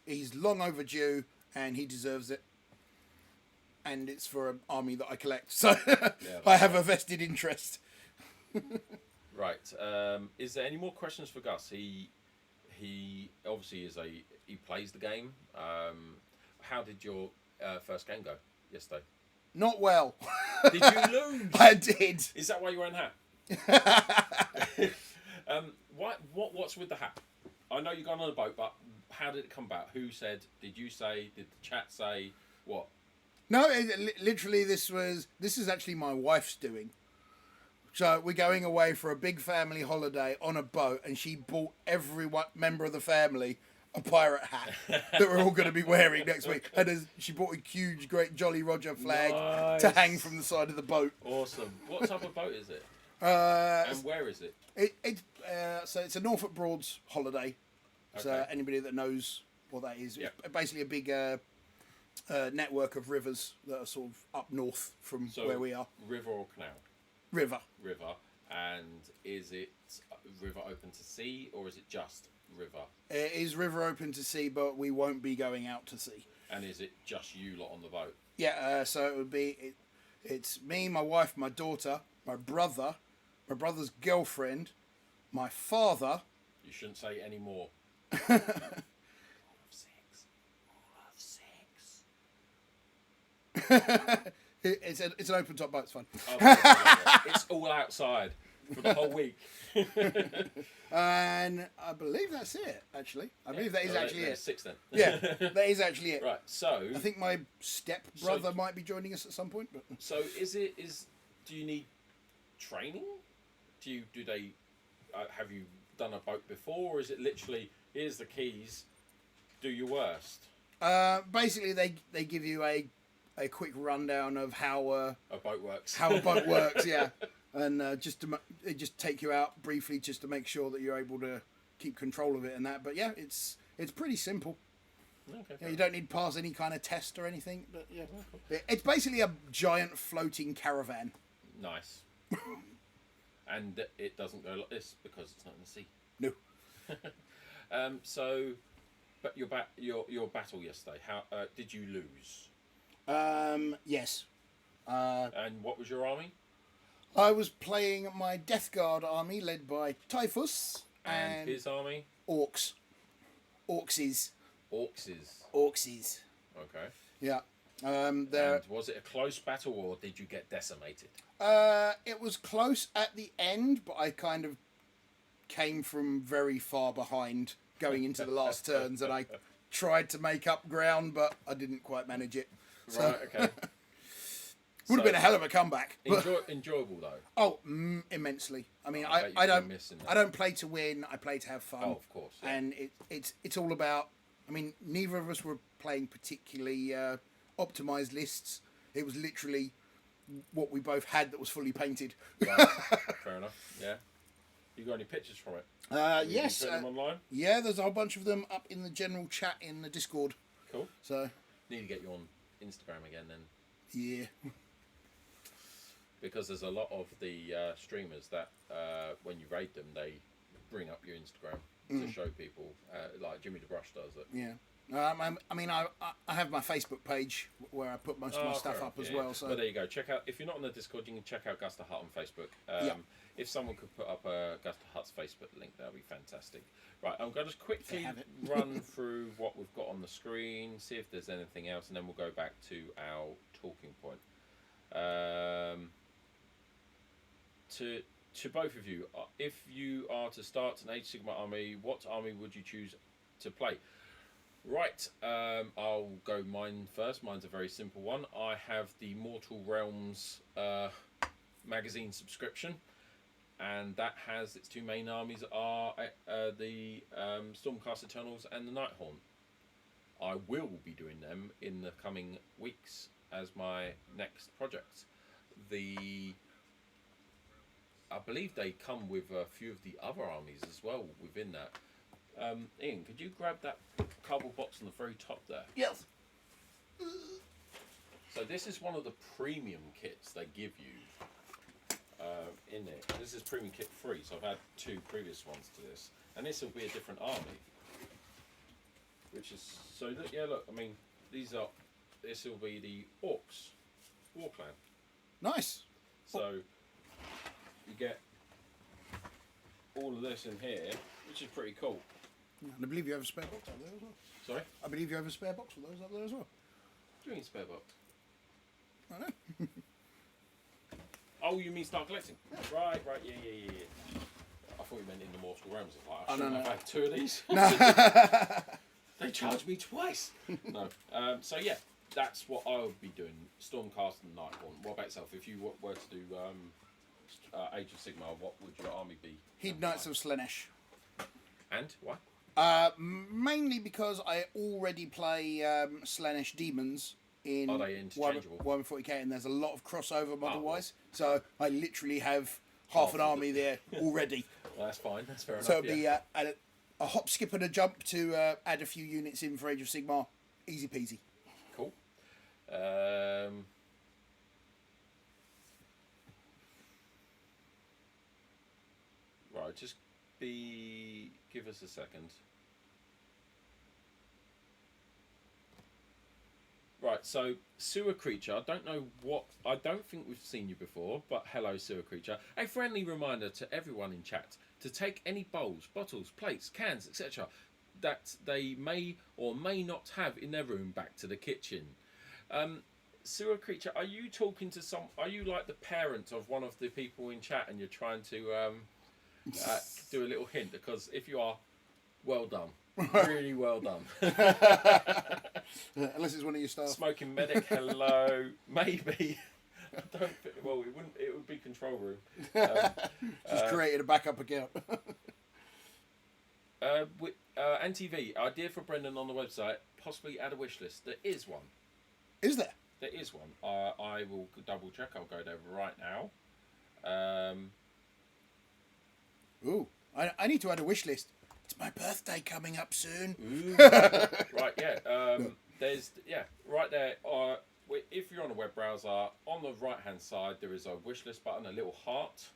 He's long overdue, and he deserves it. And it's for an army that I collect, so I have a vested interest. Right. Is there any more questions for Gus? He obviously he plays the game. How did your first game go yesterday? Not well. Did you lose? I did. Is that why you're wearing a hat? What's with the hat? I know you're going on a boat, but how did it come about? Who said? Did you say? Did the chat say? What? No, literally, this is actually my wife's doing. So we're going away for a big family holiday on a boat, and she bought every member of the family a pirate hat that we're all going to be wearing next week. And she bought a huge, great Jolly Roger flag to hang from the side of the boat. Awesome. What type of boat is it? And where is it? So it's a Norfolk Broads holiday. Okay. So anybody that knows what that is, it's basically a big network of rivers that are sort of up north from where we are. River or canal? River. And is it river open to sea, or is it just river? It is river open to sea, but we won't be going out to sea. And is it just you lot on the boat? Yeah, so it would be... It's me, my wife, my daughter, my brother, my brother's girlfriend, my father... You shouldn't say any more. It's an open top boat. It's fun. It's all outside for the whole week. And I believe that's it. Actually, I believe that is actually it. 6 then. Yeah, that is actually it. Right. So I think my step brother might be joining us at some point. But so do you need training? Do they have you done a boat before, or is it literally here's the keys, do your worst? Basically, they give you a quick rundown of how a boat works. How a boat works, yeah, and they just take you out briefly just to make sure that you're able to keep control of it and that. But yeah, it's pretty simple. Okay. Yeah, you don't need to pass any kind of test or anything. But yeah, it's basically a giant floating caravan. Nice. And it doesn't go like this because it's not in the sea. No. So, but your battle yesterday, how did you lose? Yes. And what was your army? I was playing my Death Guard army led by Typhus. And his army? Orcs. Orcses. Okay. Yeah. And was it a close battle, or did you get decimated? It was close at the end, but I kind of came from very far behind going into the last turns, and I tried to make up ground, but I didn't quite manage it. So, right, okay. Would have been a hell of a comeback. Enjoyable though. Oh, immensely. I mean, I don't play to win. I play to have fun. Oh, of course. Yeah. And it's all about. I mean, neither of us were playing particularly optimized lists. It was literally what we both had that was fully painted. Right. Fair enough. Yeah. You got any pictures from it? Yes. You put them online? Yeah, there's a whole bunch of them up in the general chat in the Discord. Cool. So need to get you on Instagram again then. Yeah. Because there's a lot of the streamers that when you raid them, they bring up your Instagram to show people, like Jimmy DeBrush does it. Yeah. I mean, I have my Facebook page where I put most of my stuff up as well. So there you go. Check out, if you're not on the Discord, you can check out Gus the Hutt on Facebook. If someone could put up a Gus the Hutt's Facebook link, that would be fantastic. Right, I'm going to just quickly run through what we've got on the screen, see if there's anything else, and then we'll go back to our talking point. To both of you, if you are to start an Age of Sigmar army, what army would you choose to play? Right, I'll go mine first. Mine's a very simple one. I have the Mortal Realms magazine subscription, and that has its two main armies are the Stormcast Eternals and the Nighthaunt. I will be doing them in the coming weeks as my next project. I believe they come with a few of the other armies as well within that. Ian, could you grab that cardboard box on the very top there? Yes. So this is one of the premium kits they give you in it. This is premium kit 3, so I've had 2 previous ones to this. And this will be a different army. Which is, so look, yeah, look, I mean, this will be the Orcs War Clan. Nice. So you get all of this in here, which is pretty cool. And I believe you have a spare box up there as well. Sorry? I believe you have a spare box for those up there as well. What do you mean spare box? I know. Oh, you mean start collecting? Yeah. Right, yeah. I thought you meant in the Mortal Realms. It's like, Oh, I shouldn't no. have had 2 of these. They charged me twice. No. So yeah, that's what I would be doing. Stormcast and Nighthaunt. What about yourself? If you were to do Age of Sigmar, what would your army be? Heed Knights of Slaanesh. And why? Mainly because I already play Slaanesh Demons in Are they interchangeable? 140k, and there's a lot of crossover model-wise. So I literally have half an army there already. Well, that's fine. That's fair enough. So it'd be a hop, skip, and a jump to add a few units in for Age of Sigmar. Easy peasy. Cool. Right, just give us a second. Right, so Sewer Creature, I don't think we've seen you before, but hello Sewer Creature. A friendly reminder to everyone in chat to take any bowls, bottles, plates, cans, etc. that they may or may not have in their room back to the kitchen. Sewer Creature, are you talking to are you like the parent of one of the people in chat and you're trying to do a little hint? Because if you are, well done. Really well done. Unless it's one of your staff. Smoking Medic, hello. Maybe. I don't think, well, it would be control room. Just created a backup account. NTV, idea for Brendan on the website, possibly add a wish list. There is one. Is there? There is one. I will double check. I'll go there right now. Ooh, I need to add a wish list. It's my birthday coming up soon. Ooh, right, yeah. There's right there. If you're on a web browser, on the right hand side there is a wish list button, a little heart.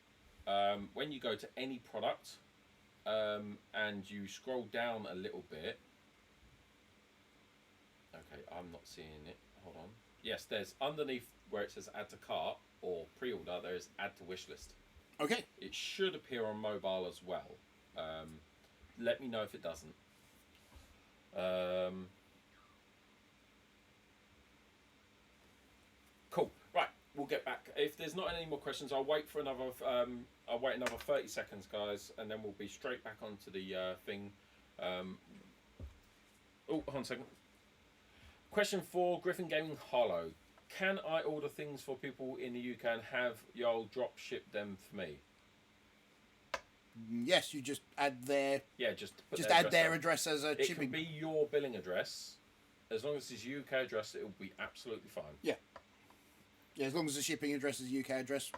When you go to any product, and you scroll down a little bit. Okay, I'm not seeing it. Hold on. Yes, there's underneath where it says add to cart or pre-order, there is add to wish list. Okay. It should appear on mobile as well. Let me know if it doesn't. Cool. Right, we'll get back. If there's not any more questions, I'll wait for another. I'll wait another 30 seconds, guys, and then we'll be straight back onto the thing. Oh, hold on a second. Question 4, Griffin Gaming Hollow. Can I order things for people in the UK and have y'all drop ship them for me? Yes, you just add their just add their address as a it shipping. It can be your billing address. As long as it's UK address, it will be absolutely fine. Yeah, as long as the shipping address is UK address,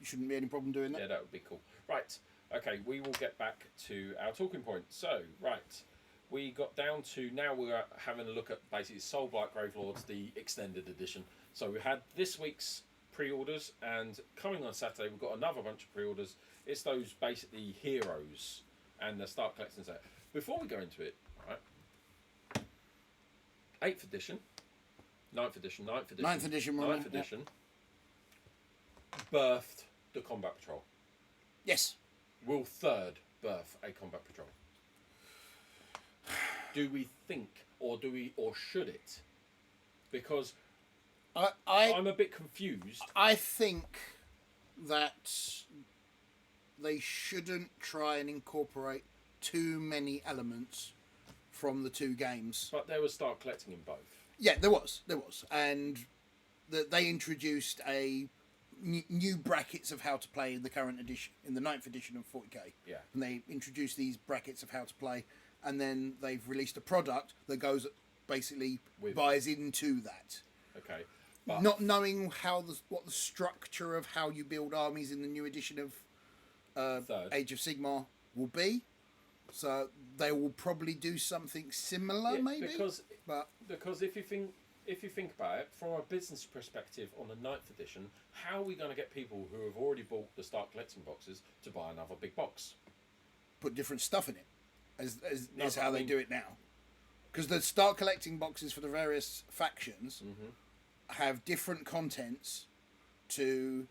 shouldn't be any problem doing that. Yeah, that would be cool. Right, okay, we will get back to our talking point. So, right, we got down to, now we're having a look at basically Soulblight Gravelords, the extended edition. So we had this week's pre-orders, and coming on Saturday we've got another bunch of pre-orders. It's those basically heroes and the start collecting set. Before we go into it, right, 8th edition, 9th edition, 9th edition, 9th edition, 9th edition, birthed the Combat Patrol. Yes. Will 3rd birth a Combat Patrol? Do we think, or should it? Because I'm a bit confused. I think that they shouldn't try and incorporate too many elements from the two games. But there was start collecting in both. Yeah, there was, and they introduced a new brackets of how to play in the current edition, in the 9th edition of 40k. Yeah. And they introduced these brackets of how to play, and then they've released a product that goes basically buys into that. Okay. But not knowing what the structure of how you build armies in the new edition of Age of Sigmar will be, so they will probably do something similar, maybe. Because if you think about it from a business perspective, on the 9th edition, how are we going to get people who have already bought the start collecting boxes to buy another big box? Put different stuff in it, as how they do it now. Because the start collecting boxes for the various factions have different contents to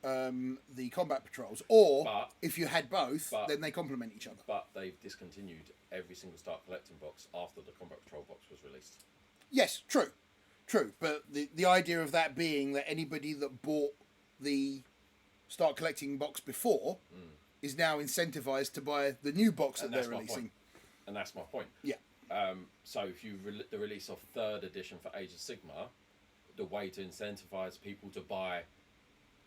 the combat patrols, or if you had both, then they complement each other. But they've discontinued every single start collecting box after the combat patrol box was released. Yes, true. But the idea of that being that anybody that bought the start collecting box before is now incentivized to buy the new box that they're releasing. And that's my point. Yeah. So if you the release of 3rd edition for Age of Sigmar, the way to incentivize people to buy,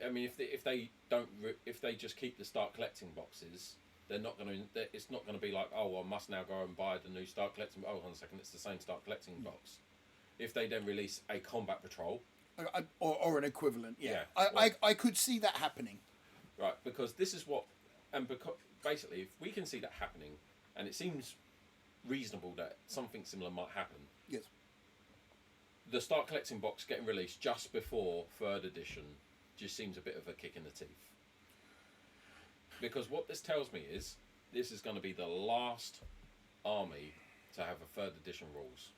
I mean, if they just keep the start collecting boxes, they're not going to. It's not going to be like, oh, well, I must now go and buy the new start collecting. Oh, hold on a second, it's the same start collecting box. If they then release a combat patrol, or an equivalent, I could see that happening. Right, because this is what, and because basically, if we can see that happening, and it seems reasonable that something similar might happen. Yes. The start collecting box getting released just before 3rd edition just seems a bit of a kick in the teeth. Because what this tells me is this is going to be the last army to have a 3rd edition rules.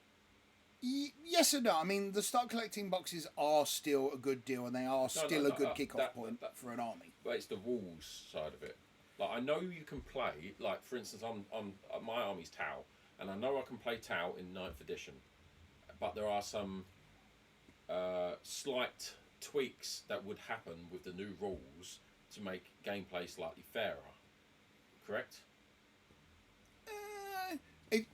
Yes and no. I mean, the start collecting boxes are still a good deal, and they are still a good kick-off point for an army. But it's the rules side of it. Like, I know you can play, like, for instance, my army's Tau, and I know I can play Tau in 9th edition, but there are some slight tweaks that would happen with the new rules to make gameplay slightly fairer. Correct?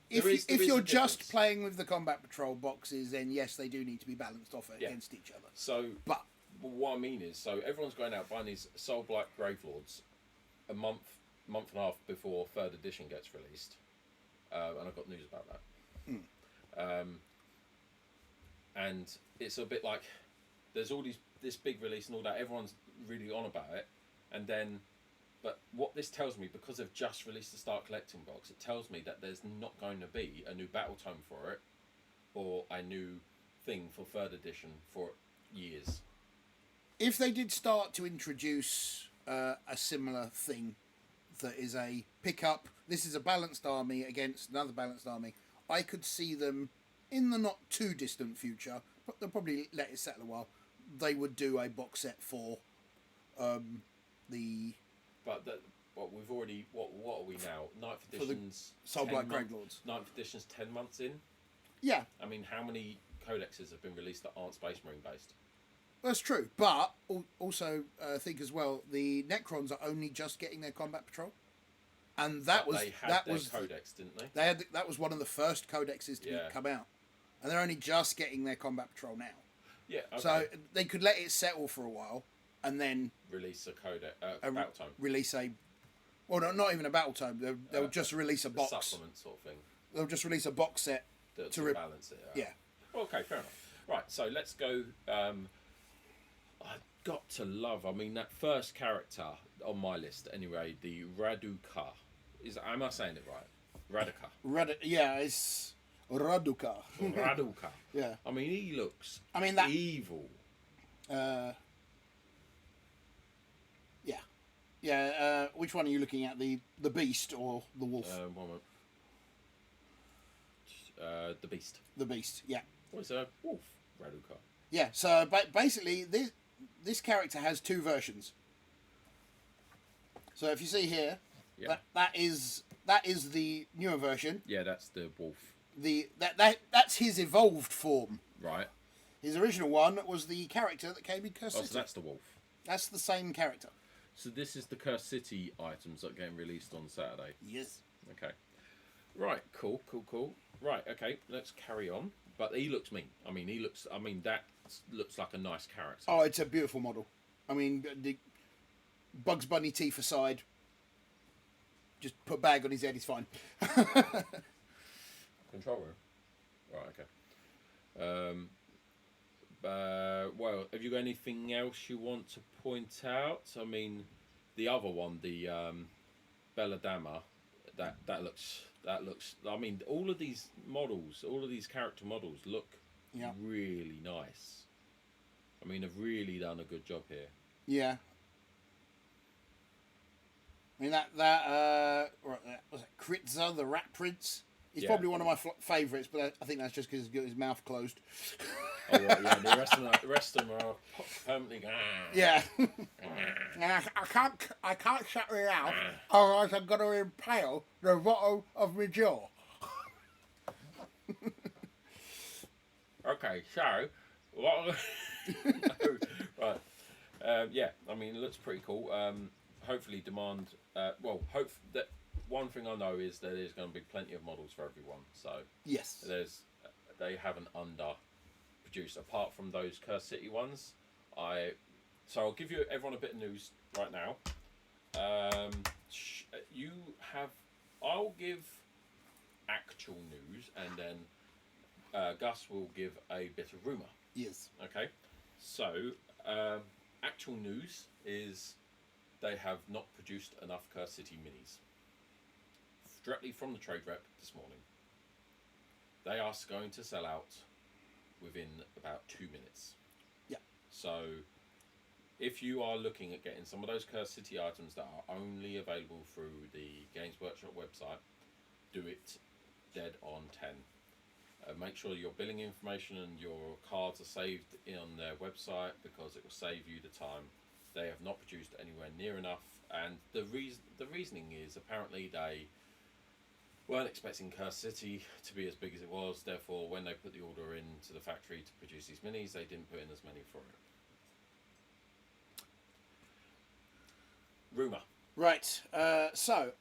If you're just playing with the combat patrol boxes, then yes, they do need to be balanced off against each other. So, but what I mean is, so everyone's going out buying these Soulblight Gravelords a month and a half before 3rd edition gets released, and I've got news about that. And it's a bit like there's all this big release and all that. Everyone's really on about it, and then. But what this tells me, because they've just released the start collecting box, it tells me that there's not going to be a new battle tome for it, or a new thing for 3rd edition for years. If they did start to introduce a similar thing, that is a pickup, this is a balanced army against another balanced army, I could see them in the not too distant future, but they'll probably let it settle a while, they would do a box set for the... But we've already... What are we now? 9th edition's... Soulblight Gravelords. 9th edition's 10 months in? Yeah. I mean, how many codexes have been released that aren't Space Marine based? That's true. But also think as well, the Necrons are only just getting their combat patrol. And that was... They had their codex, didn't they? That was one of the first codexes to come out. And they're only just getting their combat patrol now. Yeah, okay. So they could let it settle for a while. And then release a codex, battle tome. Release a, well, not even a battle tome. They'll just release a box. Supplement sort of thing. They'll just release a box set to balance it out. Yeah. Okay, fair enough. Right, so let's go. I've got to love. I mean, that first character on my list, anyway, the Raduka. Am I saying it right? Raduka. Yeah, it's Raduka. Raduka. Yeah. I mean, he looks. That evil. Yeah, which one are you looking at? The beast or the wolf? One moment. The beast. The beast, yeah. What is a wolf? Raduka. Yeah, so basically this character has two versions. So if you see here, that is the newer version. Yeah, that's the wolf. That's his evolved form. Right. His original one was the character that came in Cursed City. So that's the wolf. That's the same character. So this is the Cursed City items that are getting released on Saturday. Yes. Okay. Right. Cool. Right. Okay. Let's carry on. But he looks mean. I mean, that looks like a nice character. Oh, it's a beautiful model. I mean, the Bugs Bunny teeth aside, just put a bag on his head, he's fine. Control room. Right. Okay. Well, have you got anything else you want to point out? I mean, the other one, the Belladama, that looks. I mean, all of these character models look really nice. I mean, they've really done a good job here. Yeah. I mean that was it Kritza, the Rat Prince? He's probably one of my favourites, but I think that's just because he's got his mouth closed. Oh, well, yeah, the rest of them are permanently. Yeah. I can't shut my mouth, otherwise I'm going to impale the bottom of my jaw. Okay, so what? Right. Yeah, I mean, it looks pretty cool. hopefully demand. Hope that one thing I know is that there's going to be plenty of models for everyone. So Yes. They haven't under produced apart from those Curse City ones. So I'll give you everyone a bit of news right now. You have. I'll give actual news, and then Gus will give a bit of rumor. Yes. Okay. So actual news is they have not produced enough Curse City minis. Directly from the trade rep this morning. They are going to sell out within about 2 minutes. Yeah. So if you are looking at getting some of those Curse City items that are only available through the Games Workshop website, do it dead on 10. Make sure your billing information and your cards are saved on their website, because it will save you the time. They have not produced anywhere near enough, and the reasoning is apparently they weren't expecting Curse City to be as big as it was. Therefore, when they put the order into the factory to produce these minis, they didn't put in as many for it. Rumor. Right. So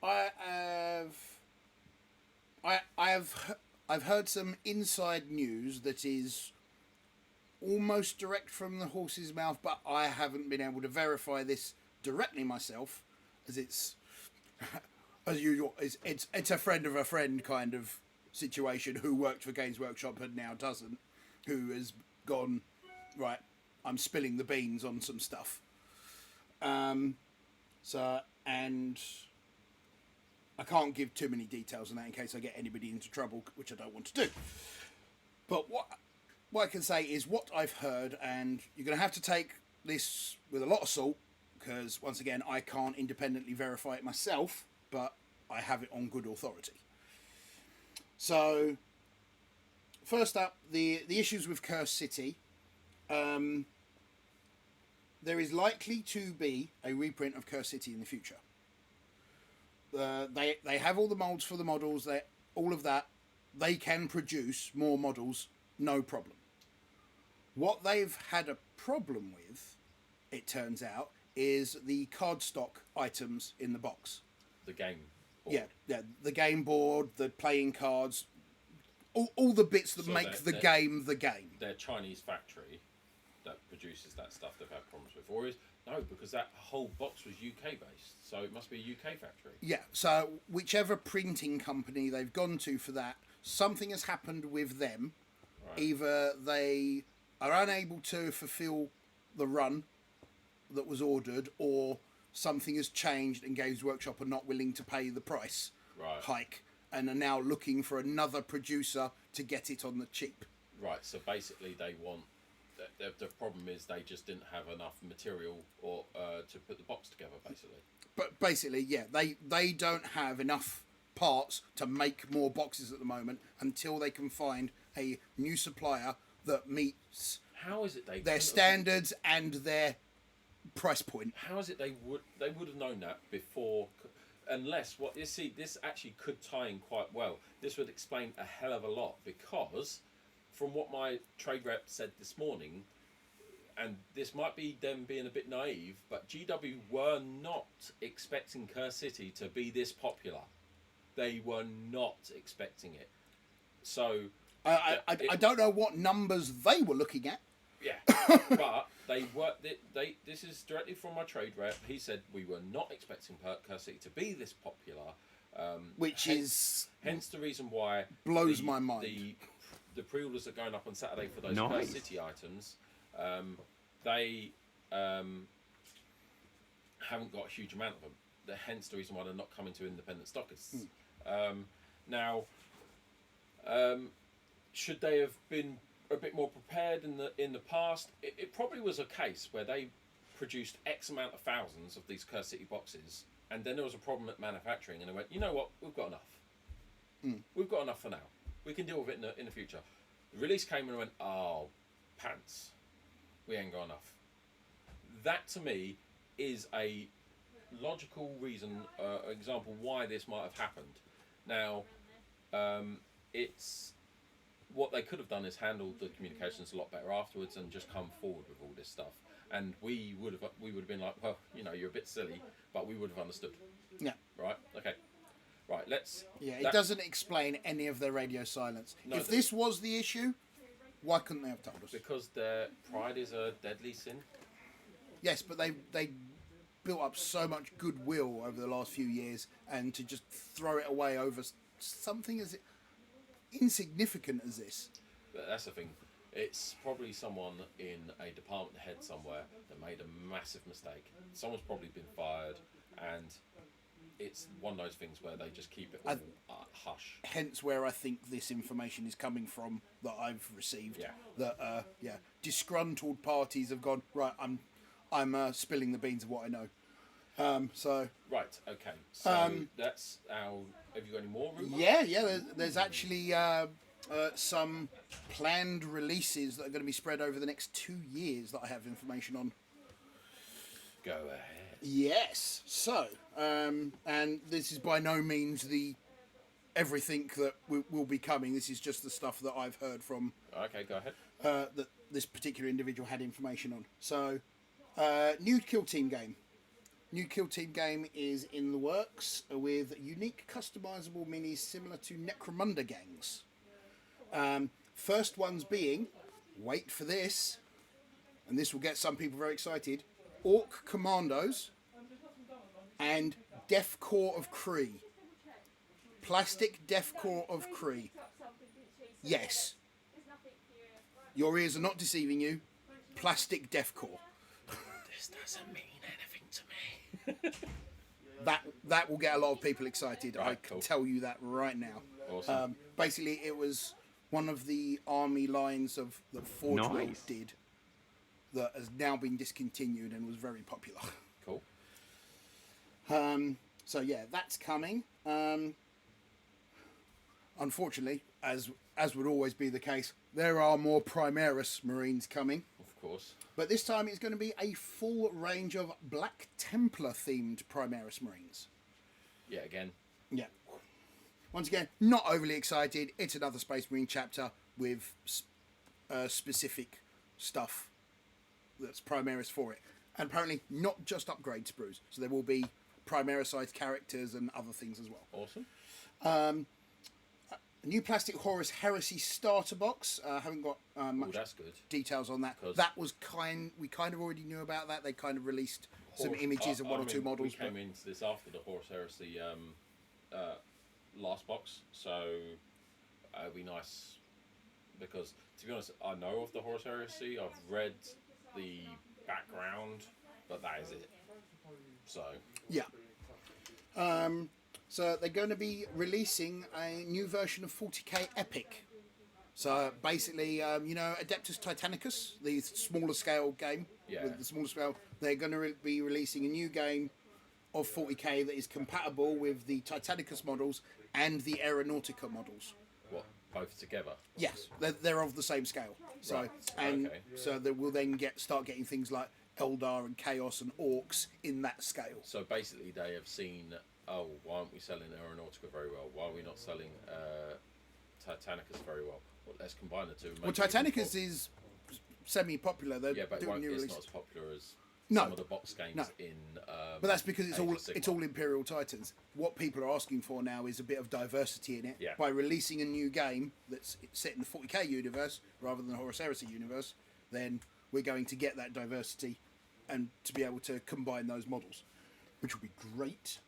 I've heard some inside news that is almost direct from the horse's mouth, but I haven't been able to verify this directly myself, as it's as usual. It's a friend of a friend kind of situation who worked for Games Workshop and now doesn't, who has gone, right, I'm spilling the beans on some stuff. And I can't give too many details on that in case I get anybody into trouble, which I don't want to do. But what I can say is what I've heard, and you're going to have to take this with a lot of salt, because once again, I can't independently verify it myself, but I have it on good authority. So, first up, the issues with Curse City. There is likely to be a reprint of Curse City in the future. They have all the molds for the models. All of that. They can produce more models, no problem. What they've had a problem with, it turns out, is the cardstock items in the box. The game board. Yeah, the game board, the playing cards, all the bits that make the game the game. Their Chinese factory that produces that stuff they've had problems with, or is no, because that whole box was UK based, so it must be a UK factory. Yeah, so whichever printing company they've gone to for that, something has happened with them. Right. Either they are unable to fulfill the run that was ordered, or something has changed and Games Workshop are not willing to pay the price hike and are now looking for another producer to get it on the cheap. Right, so basically they want... The problem is they just didn't have enough material or to put the box together, basically. But basically, yeah, they don't have enough parts to make more boxes at the moment until they can find a new supplier that meets how is it their standards and their price point. How is it they would have known that before? Unless this actually could tie in quite well. This would explain a hell of a lot, because from what my trade rep said this morning, and this might be them being a bit naive, but GW were not expecting Curse City to be this popular. They were not expecting it. So I don't know what numbers they were looking at. Yeah, but they were. This is directly from my trade rep. He said we were not expecting Curse City to be this popular. Hence the reason why blows my mind. The pre-orders are going up on Saturday for those Curse City items. They haven't got a huge amount of them. Hence the reason why they're not coming to independent stockists. Now, should they have been a bit more prepared in the past? It probably was a case where they produced X amount of thousands of these Curse City boxes, and then there was a problem at manufacturing, and they went, you know what, we've got enough. We've got enough for now. We can deal with it in the future. The release came and went, oh, pants. We ain't got enough. That, to me, is a logical reason, example why this might have happened. Now, it's... What they could have done is handled the communications a lot better afterwards and just come forward with all this stuff. and we would have been like, well, you know, you're a bit silly, but we would have understood. Yeah. Right. Okay. Right. Let's. Yeah. It doesn't explain any of their radio silence. No, if this was the issue, why couldn't they have told us? Because their pride is a deadly sin. Yes, but they built up so much goodwill over the last few years, and to just throw it away over something as insignificant as this. But that's the thing. It's probably someone in a department head somewhere that made a massive mistake. Someone's probably been fired, and it's one of those things where they just keep it all hush. Hence where I think this information is coming from that I've received. Yeah. That disgruntled parties have gone, right, I'm spilling the beans of what I know. So Right. Okay. So that's our. Have you got any more? Rumours? yeah. There's actually some planned releases that are going to be spread over the next 2 years that I have information on. Go ahead. Yes. So, and this is by no means the everything that will be coming. This is just the stuff that I've heard from. Okay. Go ahead. That this particular individual had information on. So, new Kill Team game. New Kill Team game is in the works with unique customizable minis similar to Necromunda gangs. First ones being, wait for this, and this will get some people very excited, Orc Commandos and Death Corps of Kree. Plastic Death Corps of Kree. Yes. Your ears are not deceiving you. Plastic Death Corps. This doesn't mean anything to me. That will get a lot of people excited. Right, I can cool. tell you that right now. Awesome. Basically, it was one of the army lines that Forge World Nice. did that has now been discontinued and was very popular. Cool. So yeah, that's coming. Unfortunately, as would always be the case, there are more Primaris Marines coming. Of course. But this time it's going to be a full range of Black Templar themed Primaris Marines. Yeah. Again. Yeah. Once again, not overly excited. It's another Space Marine chapter with specific stuff that's Primaris for it. And apparently not just upgrade sprues. So there will be Primaris-sized characters and other things as well. Awesome. A new Plastic Horus Heresy starter box. Haven't got Oh, much that's good. details on that. 'Cause- That was we kind of already knew about that. They kind of released some images of one or two models. We came into this after the Horus Heresy last box, so it'd be nice because, to be honest, I know of the Horus Heresy. I've read the background, but that is it. So Yeah. So they're going to be releasing a new version of 40k Epic. So basically, Adeptus Titanicus, the smaller scale game, Yeah. with the smaller scale, they're going to be releasing a new game of 40k that is compatible with the Titanicus models and the Aeronautica models. what? Both together. Yes, they're of the same scale. So Right, and okay. so they will then start getting things like Eldar and Chaos and Orcs in that scale. So basically, they have seen. Oh, why aren't we selling Aeronautica very well? Why are we not selling Titanicus very well? Well, let's combine the two. and Well, make it Titanicus equal. is semi-popular. They're Yeah, but doing new it's release. not as popular as No. some of the box games No. in. But that's because Age of Sigmar. it's all Imperial Titans. What people are asking for now is a bit of diversity in it. Yeah. By releasing a new game that's set in the 40k universe rather than the Horus Heresy universe, then we're going to get that diversity and to be able to combine those models, which will be great.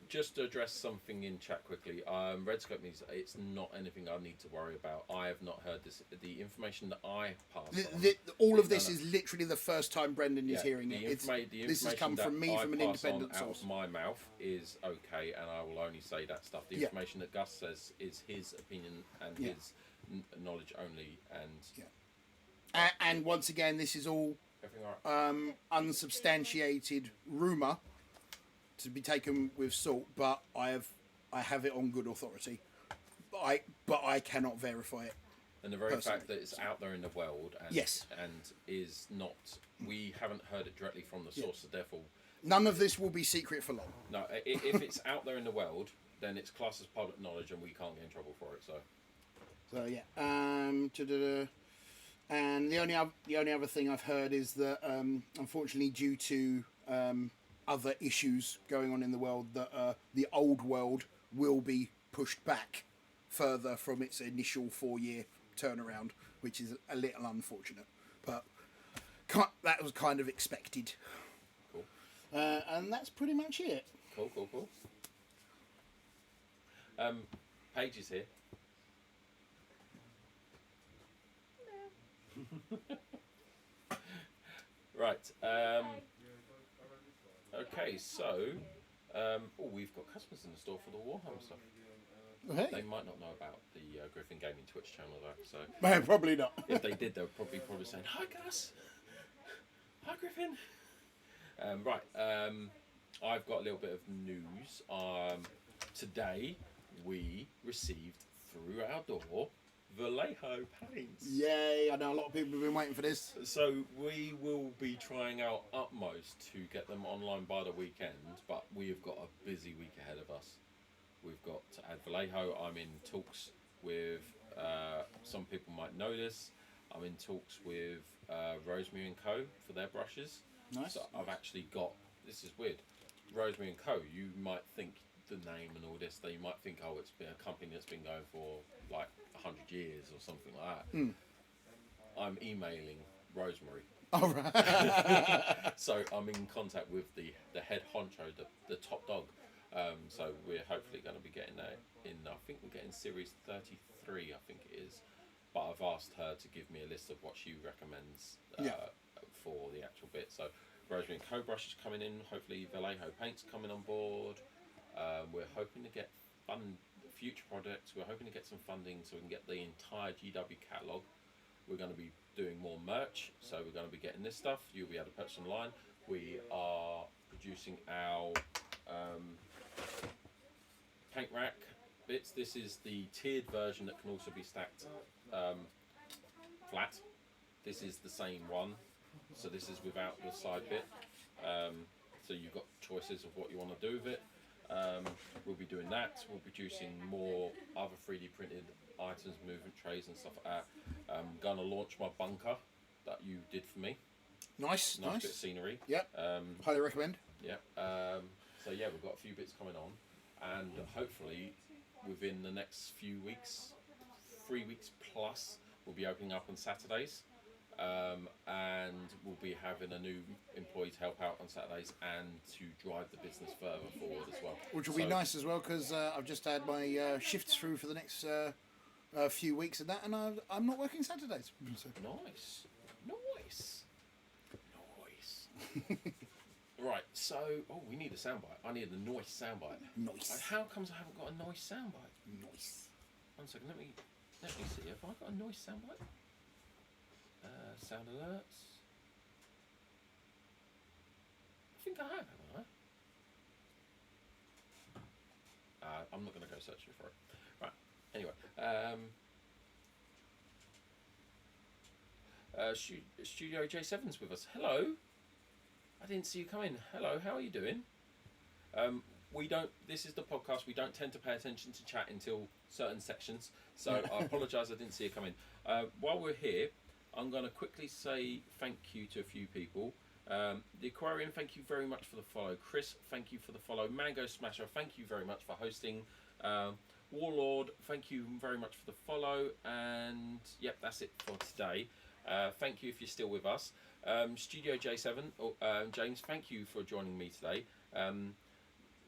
Just to address something in chat quickly. Redscope means it's not anything I need to worry about. I have not heard this. The information that I pass on. All of this is literally the first time Brendan is hearing the it. This has come from me, from an independent out source. of my mouth is okay, and I will only say that stuff. The Yeah. information that Gus says is his opinion and Yeah. his knowledge only, and And once again, this is all everything all right. unsubstantiated rumor to be taken with salt, but I have it on good authority. But I cannot verify it. And the very personally. fact that it's out there in the world and, Yes. and is not, we haven't heard it directly from the source, so therefore, None of this will be secret for long. no, if it's out there in the world, then it's classed as public knowledge and we can't get in trouble for it, so. So yeah. And the only other thing I've heard is that unfortunately, due to other issues going on in the world, that the old world will be pushed back further from its initial 4-year turnaround, which is a little unfortunate, but that was kind of expected. Cool. And that's pretty much it. Cool. Paige is here. Right. Okay, so we've got customers in the store for the Warhammer stuff. Hey. They might not know about the Griffin Gaming Twitch channel though, so Probably not. if they did, they would probably saying, "Hi, Gus. Hi, Griffin." I've got a little bit of news. Today we received through our door Vallejo paints. Yay! I know a lot of people have been waiting for this. So we will be trying our utmost to get them online by the weekend, but we have got a busy week ahead of us. We've got to add Vallejo. I'm in talks with, some people might know this, I'm in talks with Rosemary and Co. for their brushes. Nice. So I've actually got, this is weird, Rosemary and Co. You might think the name and all this, you might think, oh, it's been a company that's been going for like 100 years or something like that. I'm emailing Rosemary. All right. So I'm in contact with the head honcho, the top dog. So we're hopefully going to be getting that in, I think we're getting series 33, I think it is. But I've asked her to give me a list of what she recommends for the actual bit. So Rosemary and Co. brush is coming in, hopefully Vallejo paint's coming on board. We're hoping to get future projects. We're hoping to get some funding so we can get the entire GW catalogue. We're going to be doing more merch, so we're going to be getting this stuff. You'll be able to purchase online. We are producing our paint rack bits. This is the tiered version that can also be stacked flat. This is the same one, so this is without the side bit. So you've got choices of what you want to do with it. We'll be doing that. We're producing more other 3D printed items, movement trays and stuff like that. I'm going to launch my bunker that you did for me. Nice Bit of scenery. Yep. Highly recommend. Yeah. So yeah, we've got a few bits coming on, and hopefully within the next few weeks, 3 weeks plus, we'll be opening up on Saturdays. And we'll be having a new employee to help out on Saturdays and to drive the business further forward as well. Which will be nice as well, because I've just had my shifts through for the next few weeks and that, and I'm not working Saturdays. So. Nice. Right, so we need a soundbite. I need a nice soundbite. Nice. How comes I haven't got a nice soundbite? Nice. 1 second, let me see. Have I got a nice soundbite? Sound alerts. I think I have, haven't I? I'm not going to go searching for it. Right. Anyway, Studio J7's with us. Hello. I didn't see you come in. Hello. How are you doing? We don't. This is the podcast. We don't tend to pay attention to chat until certain sections. So I apologise. I didn't see you come in. While we're here, I'm going to quickly say thank you to a few people. The Aquarian, thank you very much for the follow. Chris, thank you for the follow. Mango Smasher, thank you very much for hosting. Warlord, thank you very much for the follow. And yep, that's it for today. Thank you if you're still with us. Studio J7, James, thank you for joining me today.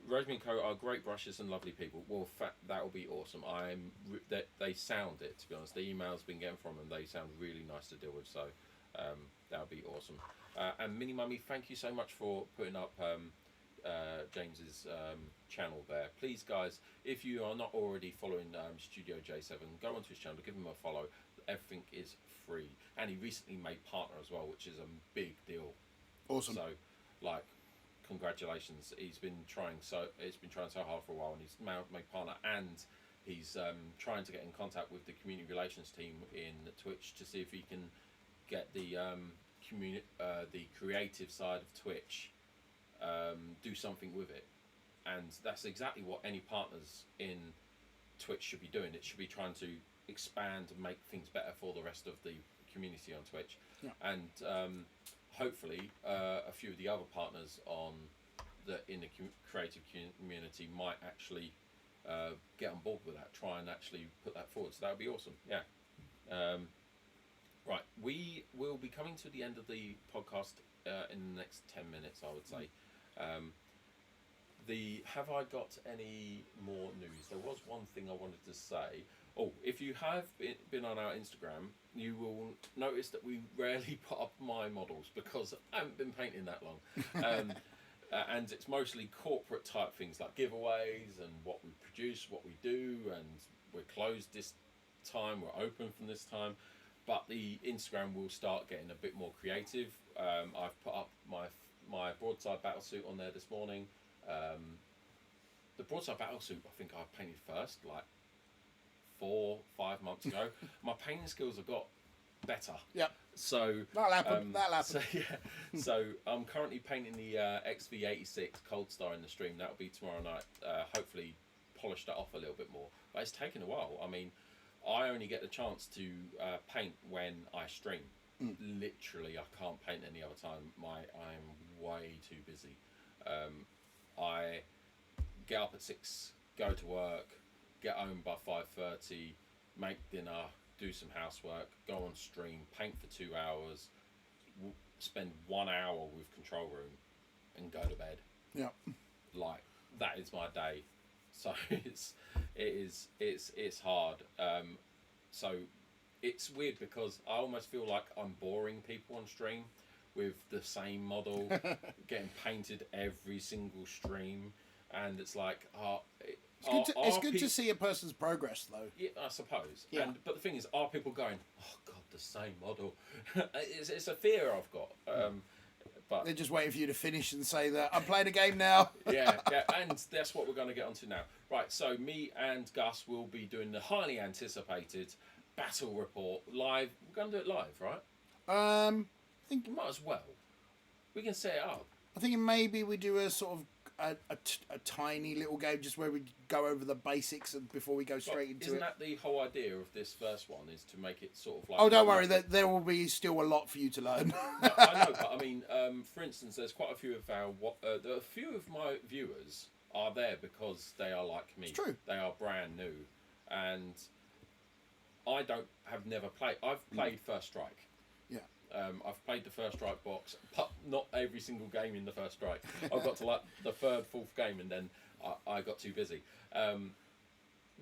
Rosemary and Co are great brushes and lovely people. Well, that will be awesome. They sound it, to be honest. The emails been getting from them, they sound really nice to deal with. So that'll be awesome. And Mini Mummy, thank you so much for putting up James's channel there. Please, guys, if you are not already following Studio J7, go onto his channel, give him a follow. Everything is free, and he recently made partner as well, which is a big deal. Awesome. So, like, congratulations. It's been trying so hard for a while, and he's now made partner, and he's trying to get in contact with the community relations team in Twitch to see if he can get the the creative side of Twitch, do something with it. And that's exactly what any partners in Twitch should be doing. It should be trying to expand and make things better for the rest of the community on Twitch, Yeah. and hopefully a few of the other partners in the creative community might actually get on board with that. Try and actually put that forward. So that would be awesome. Yeah. Right, we will be coming to the end of the podcast in the next 10 minutes, I would say. Have I got any more news? There was one thing I wanted to say. Oh, if you have been on our Instagram, you will notice that we rarely put up my models because I haven't been painting that long. And it's mostly corporate type things like giveaways and what we produce, what we do, and we're closed this time, we're open from this time. But the Instagram will start getting a bit more creative. I've put up my broadside battlesuit on there this morning. The broadside battlesuit, I think I painted first, like 4-5 months ago. My painting skills have got better. Yep. So that'll happen. So yeah. So I'm currently painting the XV86 Cold Star in the stream. That'll be tomorrow night. Hopefully, polish that off a little bit more. But it's taken a while. I mean, I only get the chance to paint when I stream. Literally, I can't paint any other time. I'm way too busy. I get up at 6, go to work, get home by 5:30, make dinner, do some housework, go on stream, paint for 2 hours, spend 1 hour with control room, and go to bed. Yeah. Like that is my day. So it's hard. So it's weird because I almost feel like I'm boring people on stream with the same model getting painted every single stream, and it's like it's good to see a person's progress though. Yeah, I suppose. Yeah. But the thing is, are people going, oh god, the same model? it's a fear I've got. But they're just waiting for you to finish and say that I'm playing a game now. yeah, and that's what we're going to get onto now. Right, so me and Gus will be doing the highly anticipated battle report live. We're going to do it live, right? I think We might as well. We can set it up. I think maybe we do a sort of a tiny little game just where we go over the basics and before we go straight into Isn't it. that the whole idea of this first one, is to make it sort of like... Oh, don't worry, there will be still a lot for you to learn. No, I know, but I mean, for instance, there's quite a few of a few of my viewers are there because they are like me. It's true. They are brand new, and I have never played. I've played First Strike. Yeah. I've played the First Strike box, but not every single game in the First Strike. I got to like the third, fourth game, and then I got too busy.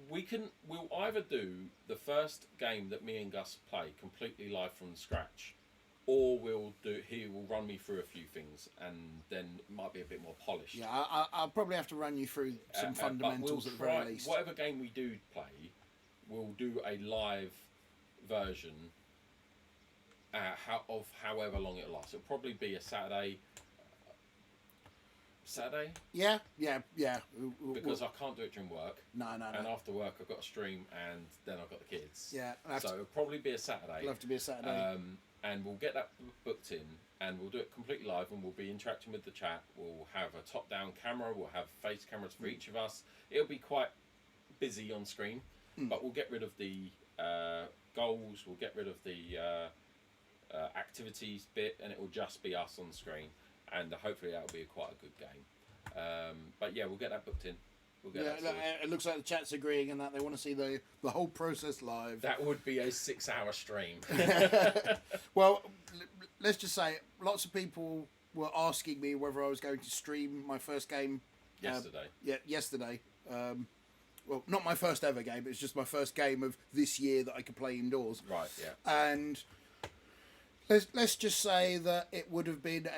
We'll either do the first game that me and Gus play completely live from scratch, or he will run me through a few things, and then it might be a bit more polished. Yeah, I'll probably have to run you through some fundamentals at the very least. Whatever game we do play, we'll do a live version of however long it lasts. It'll probably be a Saturday. Yeah. Because I can't do it during work. No. And after work, I've got a stream, and then I've got the kids. Yeah. So it'll probably be a Saturday. It'll have to be a Saturday. And we'll get that booked in, and we'll do it completely live, and we'll be interacting with the chat. We'll have a top-down camera. We'll have face cameras for each of us. It'll be quite busy on screen, but we'll get rid of the goals. We'll get rid of the activities bit, and it will just be us on screen. And hopefully that'll be quite a good game. But yeah, we'll get that booked in. We'll get that sorted. It looks like the chat's agreeing and that they want to see the whole process live. That would be a 6-hour stream. Well, let's just say lots of people were asking me whether I was going to stream my first game Yesterday. Yesterday. Well, not my first ever game. It's just my first game of this year that I could play indoors. Right. Yeah. And let's just say that it would have been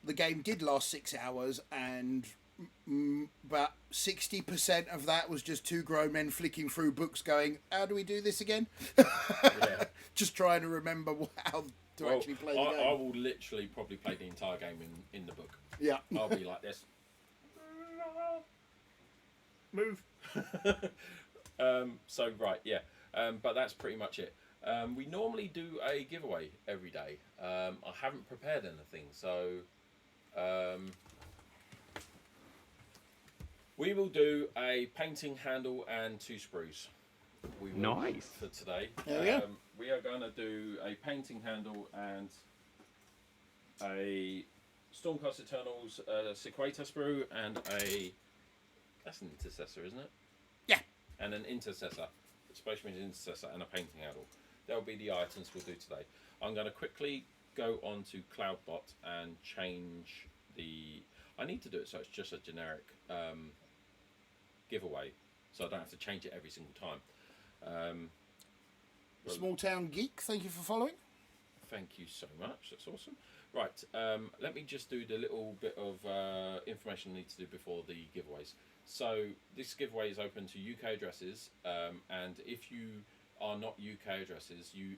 the game did last 6 hours, and about 60% of that was just two grown men flicking through books going, how do we do this again? Yeah. Just trying to remember how to actually play the game. I will literally probably play the entire game in the book. Yeah. I'll be like this. Move. Right, yeah. But that's pretty much it. We normally do a giveaway every day. I haven't prepared anything, so we will do a painting handle and 2 sprues. we will Nice. for today. There we go. We are going to do a painting handle and a Stormcast Eternals Sequator sprue and that's an intercessor, isn't it? Yeah. And an intercessor, Space Marine intercessor, and a painting handle. That'll be the items we'll do today. I'm going to quickly go on to Cloudbot and change the. I need to do it so it's just a generic giveaway, so I don't have to change it every single time. Small Town Geek, thank you for following. Thank you so much. That's awesome. Right, let me just do the little bit of information I need to do before the giveaways. So this giveaway is open to UK addresses, and if you are not UK addresses, you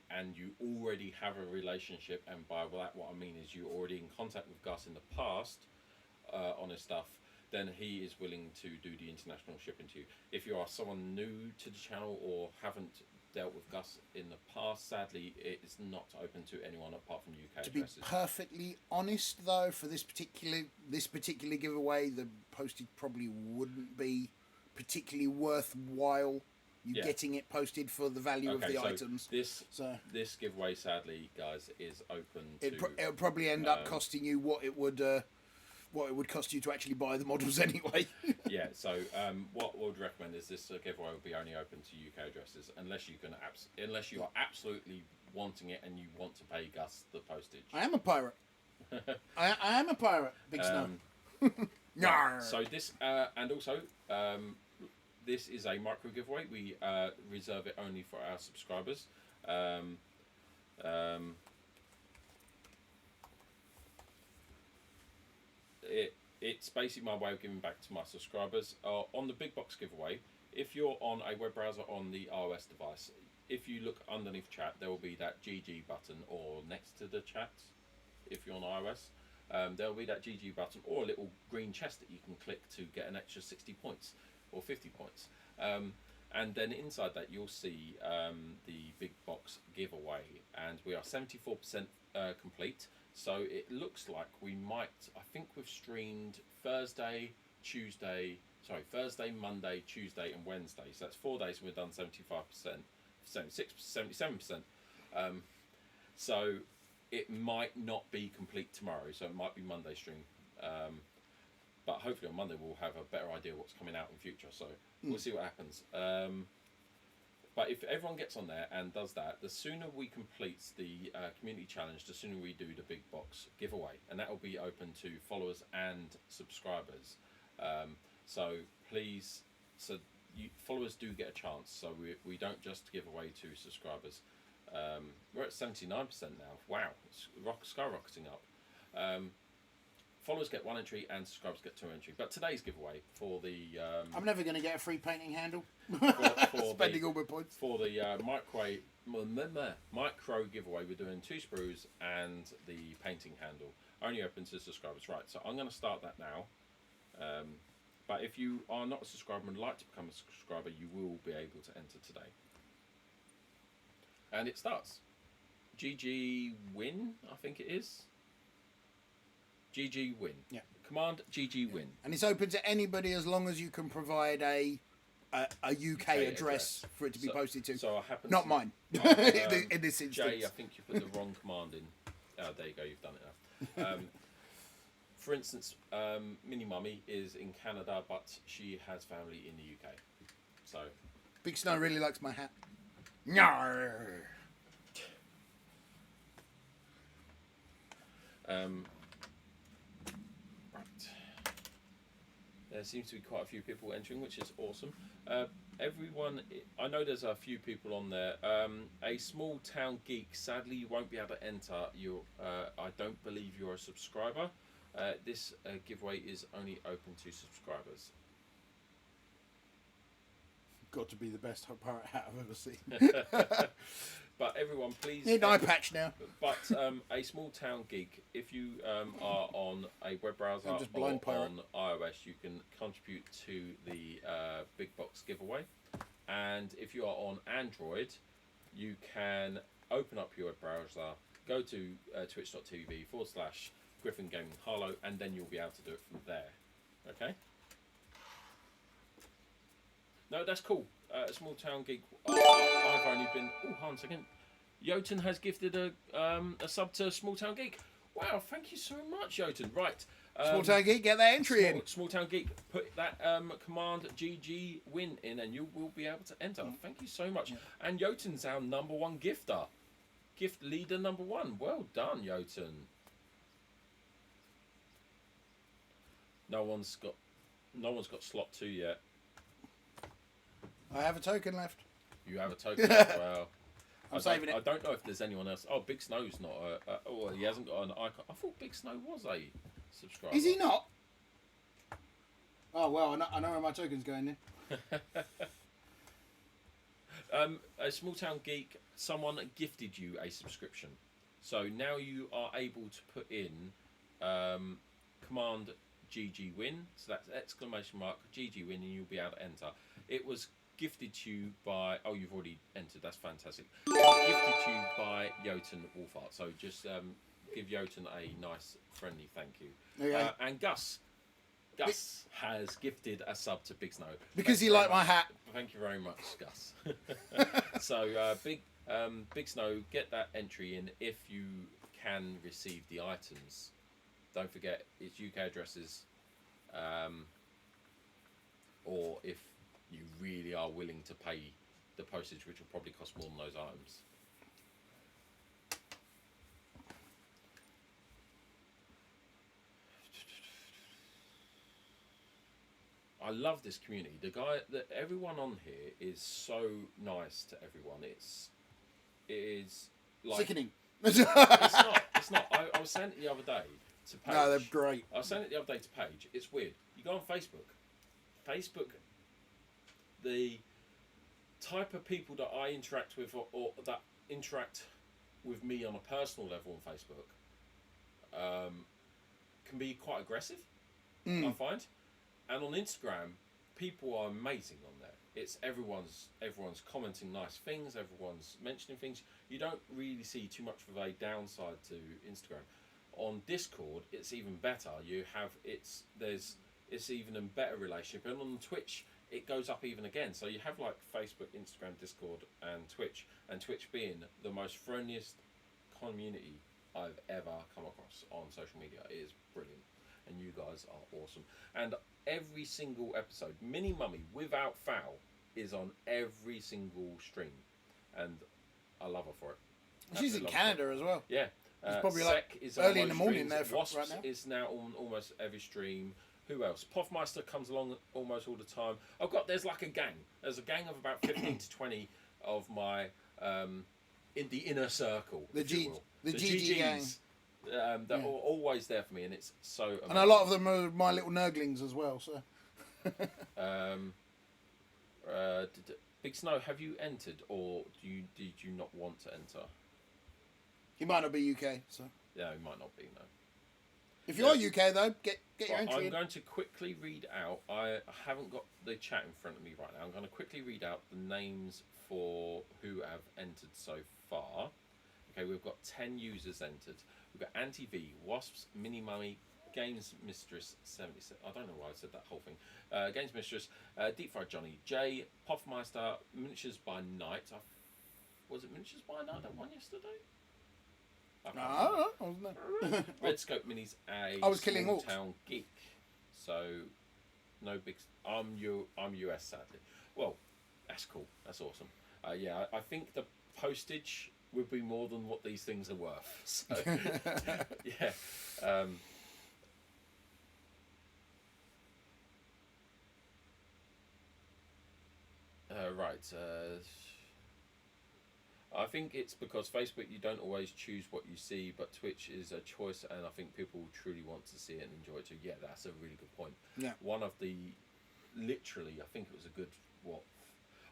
already have a relationship, and by that what I mean is you're already in contact with Gus in the past on his stuff, then he is willing to do the international shipping to you. If you are someone new to the channel or haven't dealt with Gus in the past, sadly it is not open to anyone apart from UK To be addresses. perfectly honest, though, for this particular giveaway, the postage probably wouldn't be particularly worthwhile. Yeah. Getting it posted for the value of the so items. This giveaway, sadly, guys, is open to. It'll probably end up costing you what it would cost you to actually buy the models anyway. Yeah. So what we'd recommend is this giveaway will be only open to UK addresses unless you are absolutely wanting it and you want to pay Gus the postage. I am a pirate. I am a pirate. Big Snow. Right, so this and also this is a micro giveaway. We reserve it only for our subscribers. It's basically my way of giving back to my subscribers. On the big box giveaway, if you're on a web browser on the iOS device, if you look underneath chat, there will be that GG button, or next to the chat, if you're on iOS, there will be that GG button or a little green chest that you can click to get an extra 60 points or 50 points. And then inside that you'll see the big box giveaway, and we are 74% complete. So it looks like we might, I think we've streamed Thursday, Monday, Tuesday and Wednesday. So that's 4 days and we've done 75%, 77%. So it might not be complete tomorrow, so it might be Monday stream. But hopefully on Monday we'll have a better idea what's coming out in future. So we'll see what happens. But if everyone gets on there and does that, the sooner we complete the community challenge, the sooner we do the big box giveaway. And that will be open to followers and subscribers. So please, followers do get a chance. So we don't just give away to subscribers. We're at 79% now. Wow, it's skyrocketing up. Followers get 1 entry and subscribers get 2 entry. But today's giveaway for the I'm never going to get a free painting handle. for Spending all my points. For the micro giveaway, we're doing 2 sprues and the painting handle. Only open to subscribers. Right, so I'm going to start that now. But if you are not a subscriber and would like to become a subscriber, you will be able to enter today. And it starts. GG win, I think it is. GG win. Yeah. Command GG win. And it's open to anybody as long as you can provide a UK address for it to be posted to. So I happen not to, mine. In this instance. Jay, I think you put the wrong command in. Oh, there you go. You've done it now. For instance, Mini Mummy is in Canada, but she has family in the UK. So. Big Snow really likes my hat. Nyar. Right. There seems to be quite a few people entering, which is awesome. Everyone, I know there's a few people on there. A Small Town Geek, sadly you won't be able to enter. I don't believe you're a subscriber. This giveaway is only open to subscribers. Got to be the best pirate hat I've ever seen. But everyone, please. Need an eye patch now. But a Small Town Geek, if you are on a web browser just or blind pirate. on iOS, you can contribute to the big box giveaway. And if you are on Android, you can open up your web browser, go to twitch.tv/Griffin Gaming Harlow, and then you'll be able to do it from there. Okay? No, that's cool. Small Town Geek. I've only been. Oh, hold on a second. Jotun has gifted a sub to Small Town Geek. Wow, thank you so much, Jotun. Right. Small Town Geek, get that entry in. Small Town Geek, put that command GG win in, and you will be able to enter. Thank you so much. Yeah. And Jotun's our #1 gifter. Gift leader #1. Well done, Jotun. No one's got slot 2 yet. I have a token left. You have a token left. Wow. I'm saving it. I don't know if there's anyone else. Oh, Big Snow's not. Oh, he hasn't got an icon. I thought Big Snow was a subscriber. Is he not? Oh well, I know where my token's going then. A Small Town Geek. Someone gifted you a subscription, so now you are able to put in command GG win. So that's !GG win, and you'll be able to enter. It was gifted to you by. Oh, you've already entered. That's fantastic. It was gifted to you by Jotun Wolfart. So just give Jotun a nice, friendly thank you. Okay. And Gus has gifted a sub to Big Snow because he liked my hat. Thank you very much, Gus. So Big Snow, get that entry in if you can receive the items. Don't forget it's UK addresses, or if you really are willing to pay the postage, which will probably cost more than those items. I love this community. Everyone on here is so nice to everyone. It is like sickening. It's not. I was saying it the other day to Paige. No, they're great. I was saying it the other day to Paige. It's weird. You go on Facebook. The type of people that I interact with, or that interact with me on a personal level on Facebook, can be quite aggressive. I find. And on Instagram, people are amazing on there. It's everyone's commenting nice things, everyone's mentioning things. You don't really see too much of a downside to Instagram. On Discord, it's even better. It's even a better relationship. And on Twitch, it goes up even again. So you have like Facebook, Instagram, Discord, and Twitch being the most friendliest community I've ever come across on social media. It is brilliant. And you guys are awesome. And every single episode, Mini Mummy, without fail, is on every single stream. And I love her for it. She's in Canada as well. Yeah. It's probably like is early in the morning there Wasps right now. is now on almost every stream. Who else? Puffmeister comes along almost all the time. There's like a gang. There's a gang of about 15 to 20 of my in the inner circle. The GG gang. They're always there for me, and it's so amazing. And a lot of them are my little nurglings as well. So, Big Snow, have you entered, or did you not want to enter? He might not be UK, so Yeah, he might not be. No. If you're UK though, get your entry. I'm going to quickly read out. I haven't got the chat in front of me right now. I'm going to quickly read out the names for who have entered so far. Okay, we've got 10 users entered. We've got Anti-V, Wasps, Mini Mummy, Games Mistress 77. I don't know why I said that whole thing. Games Mistress, Deep Fried Johnny, Jay, Puffmeister, Miniatures by Night. Was it Miniatures by Night that won yesterday? I don't know. Red Scope Minis, I was killing Small orcs. Town Geek. So, no big. I'm US sadly. Well, that's cool. That's awesome. Yeah, I think the postage would be more than what these things are worth. So, yeah. Right. I think it's because Facebook, you don't always choose what you see, but Twitch is a choice, and I think people truly want to see it and enjoy it too. Yeah, that's a really good point. Yeah. One of the, literally, I think it was a good,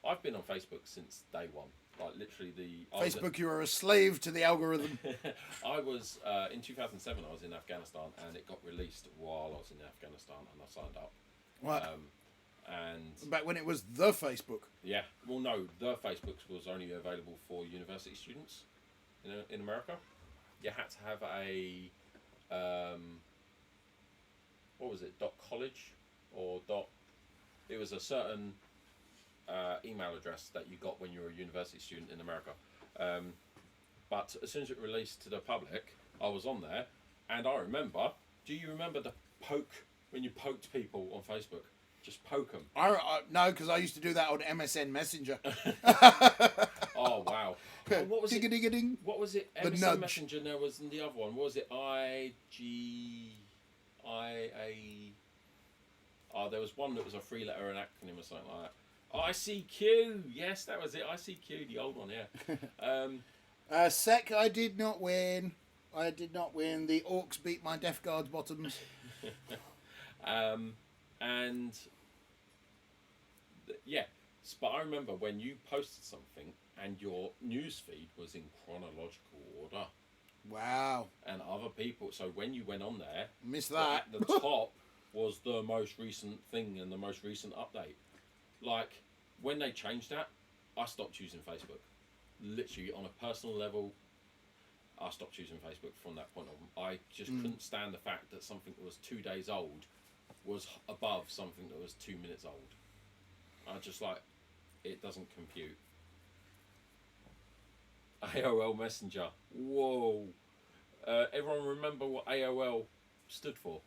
I've been on Facebook since day one. Like, literally Facebook, you are a slave to the algorithm. I was, in 2007, I was in Afghanistan, and it got released while I was in Afghanistan, and I signed up. Right. And back when it was the Facebook. Yeah, well, no, the Facebook was only available for university students in America. You had to have a what was it? .college or . It was a certain email address that you got when you were a university student in America. But as soon as it released to the public, I was on there, and I remember. Do you remember the poke when you poked people on Facebook? Just poke them. No, because I used to do that on MSN Messenger. Oh wow! What was it? Ding. What was it? The MSN nudge. Messenger. And there was the other one. What was it? IGIA. Oh, there was one that was a three-letter an acronym or something like that. ICQ. Yes, that was it. ICQ, the old one. Yeah. Sec, I did not win. The Orcs beat my Death Guard's bottoms. But I remember when you posted something and your news feed was in chronological order. Wow. And other people, so when you went on there, Missed that. At the top was the most recent thing and the most recent update. Like, when they changed that, I stopped using Facebook. Literally, on a personal level, I stopped using Facebook from that point on. I just couldn't stand the fact that something that was 2 days old was above something that was 2 minutes old. I just like, it doesn't compute. AOL Messenger. Whoa. Everyone remember what AOL stood for?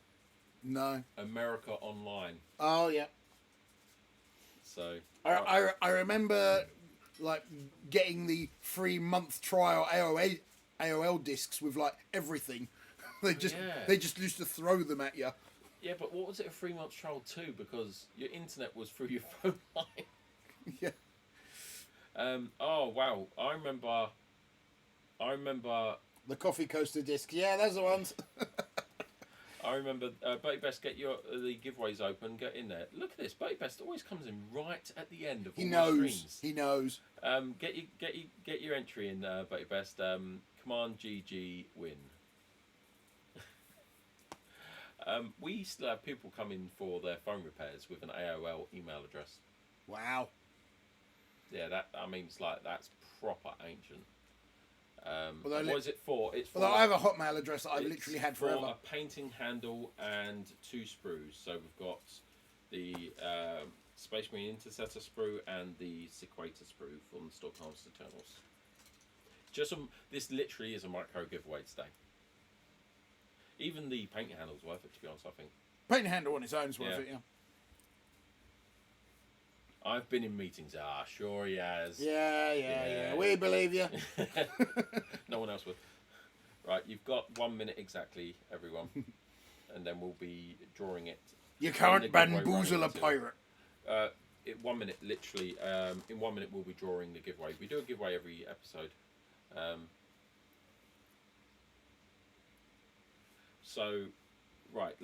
No. America Online. Oh, yeah. So. I remember, like, getting the 3-month trial AOL discs with, like, everything. They just used to throw them at you. Yeah, but what was it a 3-month trial too? Because your internet was through your phone line. Yeah. Oh wow! I remember. The coffee coaster disc. Yeah, those are the ones. I remember. Betty Best, get the giveaways open. Get in there. Look at this. Betty Best always comes in right at the end of all the streams. He knows. Get your entry in, Betty Best. Come on, GG, win. We used to have people come in for their phone repairs with an AOL email address. Wow. Yeah, that's proper ancient. Although what is it for? It's for. Although I have a Hotmail address that I've literally had forever. For a painting handle and 2 sprues. So we've got the Space Marine Interceptor sprue and the Sequator sprue from the Stockholm's Eternals. This literally is a micro giveaway today. Even the paint handle's worth it, to be honest, I think. Paint handle on its own is worth it, yeah. I've been in meetings. Sure he has. Yeah. We believe you. No one else would. Right, you've got 1 minute exactly, everyone. And then we'll be drawing it. You can't bamboozle a pirate. 1 minute, literally. In 1 minute, we'll be drawing the giveaway. We do a giveaway every episode. So, right,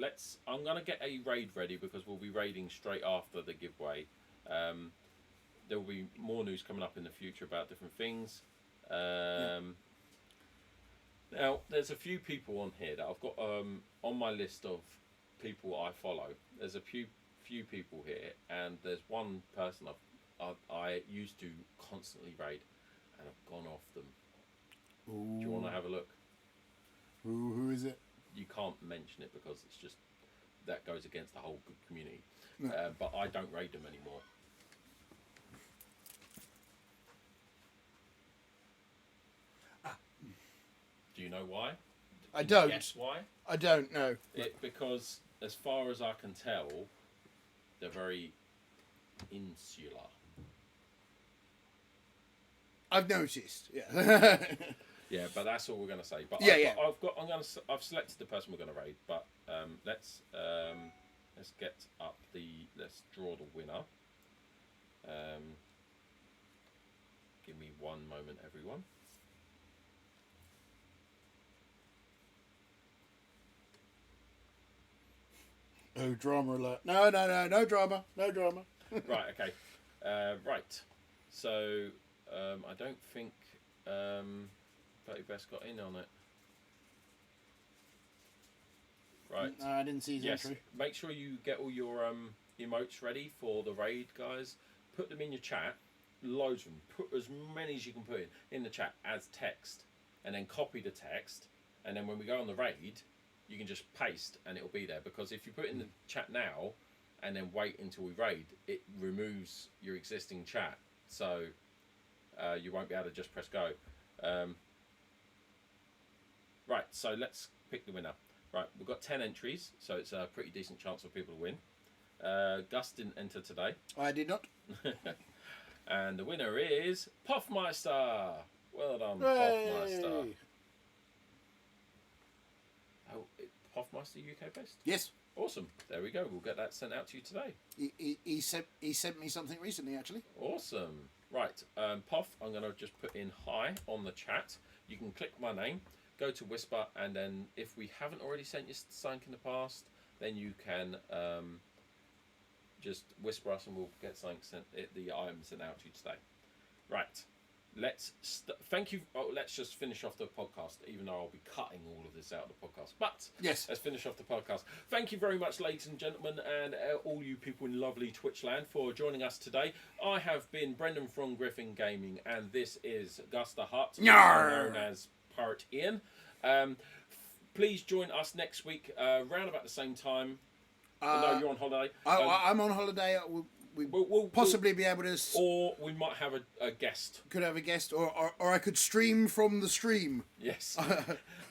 I'm going to get a raid ready because we'll be raiding straight after the giveaway. There will be more news coming up in the future about different things. Now, there's a few people on here that I've got on my list of people I follow. There's a few people here, and there's one person I used to constantly raid, and I've gone off them. Ooh. Do you want to have a look? Who is it? You can't mention it because it's just that goes against the whole good community. No. But I don't raid them anymore. Do you know why? I don't. Guess why? I don't know. Because as far as I can tell, they're very insular. I've noticed. Yeah. Yeah, but that's all we're going to say. But I've selected the person we're going to raid. But let's draw the winner. Give me 1 moment, everyone. Oh, drama alert. No drama. Right, okay. Right. So, I don't think Betty Best got in on it. Right. No, I didn't see his entry. Make sure you get all your emotes ready for the raid, guys. Put them in your chat. Loads of them. Put as many as you can put in the chat as text. And then copy the text. And then when we go on the raid, you can just paste and it'll be there. Because if you put it in the chat now and then wait until we raid, it removes your existing chat, so you won't be able to just press go. Right, so let's pick the winner. Right, we've got 10 entries, so it's a pretty decent chance for people to win. Gus didn't enter today. I did not. And the winner is Puffmeister. Well done, Hooray! Puffmeister. Oh, Puffmeister UK based? Yes. Awesome. There we go. We'll get that sent out to you today. He sent me something recently, actually. Awesome. Right, Puff, I'm going to just put in hi on the chat. You can click my name, go to Whisper, and then if we haven't already sent you something in the past, then you can just whisper us and we'll get something the item sent out to you today. Right. Let's thank you. Oh, let's just finish off the podcast, even though I'll be cutting all of this out of the podcast. But yes, let's finish off the podcast. Thank you very much, ladies and gentlemen, and all you people in lovely Twitch land for joining us today. I have been Brendan from Griffin Gaming, and this is Gus the Hutt, known as Pirate Ian. Please join us next week, round about the same time. No, you're on holiday. I'm on holiday. We'll possibly be able to... Or we might have a guest. Could have a guest, or I could stream from the stream. Yes.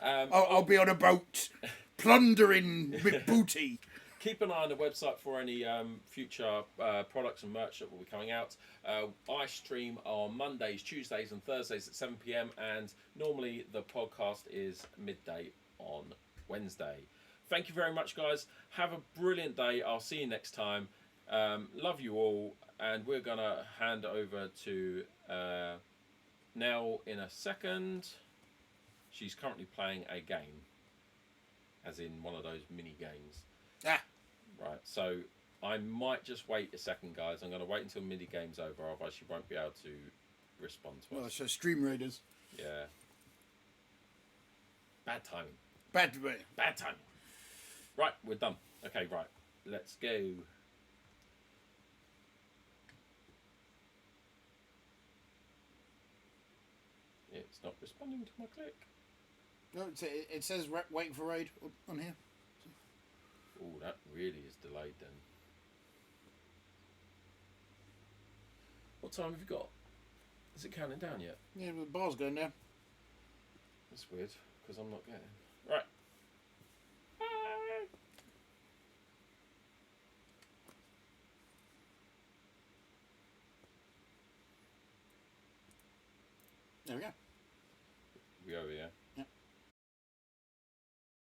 I'll be on a boat, plundering with booty. Keep an eye on the website for any future products and merch that will be coming out. I stream on Mondays, Tuesdays and Thursdays at 7 PM, and normally the podcast is midday on Wednesday. Thank you very much, guys. Have a brilliant day. I'll see you next time. Love you all, and we're gonna hand over to Nell in a second. She's currently playing a game, as in one of those mini games. Right, so I might just wait a second, guys. I'm gonna wait until mini game's over, otherwise she won't be able to respond to us. Well, so Stream Raiders. Yeah. Bad timing. Bad timing. Right, we're done. Okay, right, let's go. It's not responding to my click. No, it says waiting for raid on here. Oh, that really is delayed then. What time have you got? Is it counting down yet? Yeah, the bar's going down. That's weird, because I'm not getting... Right. Bye. There we go.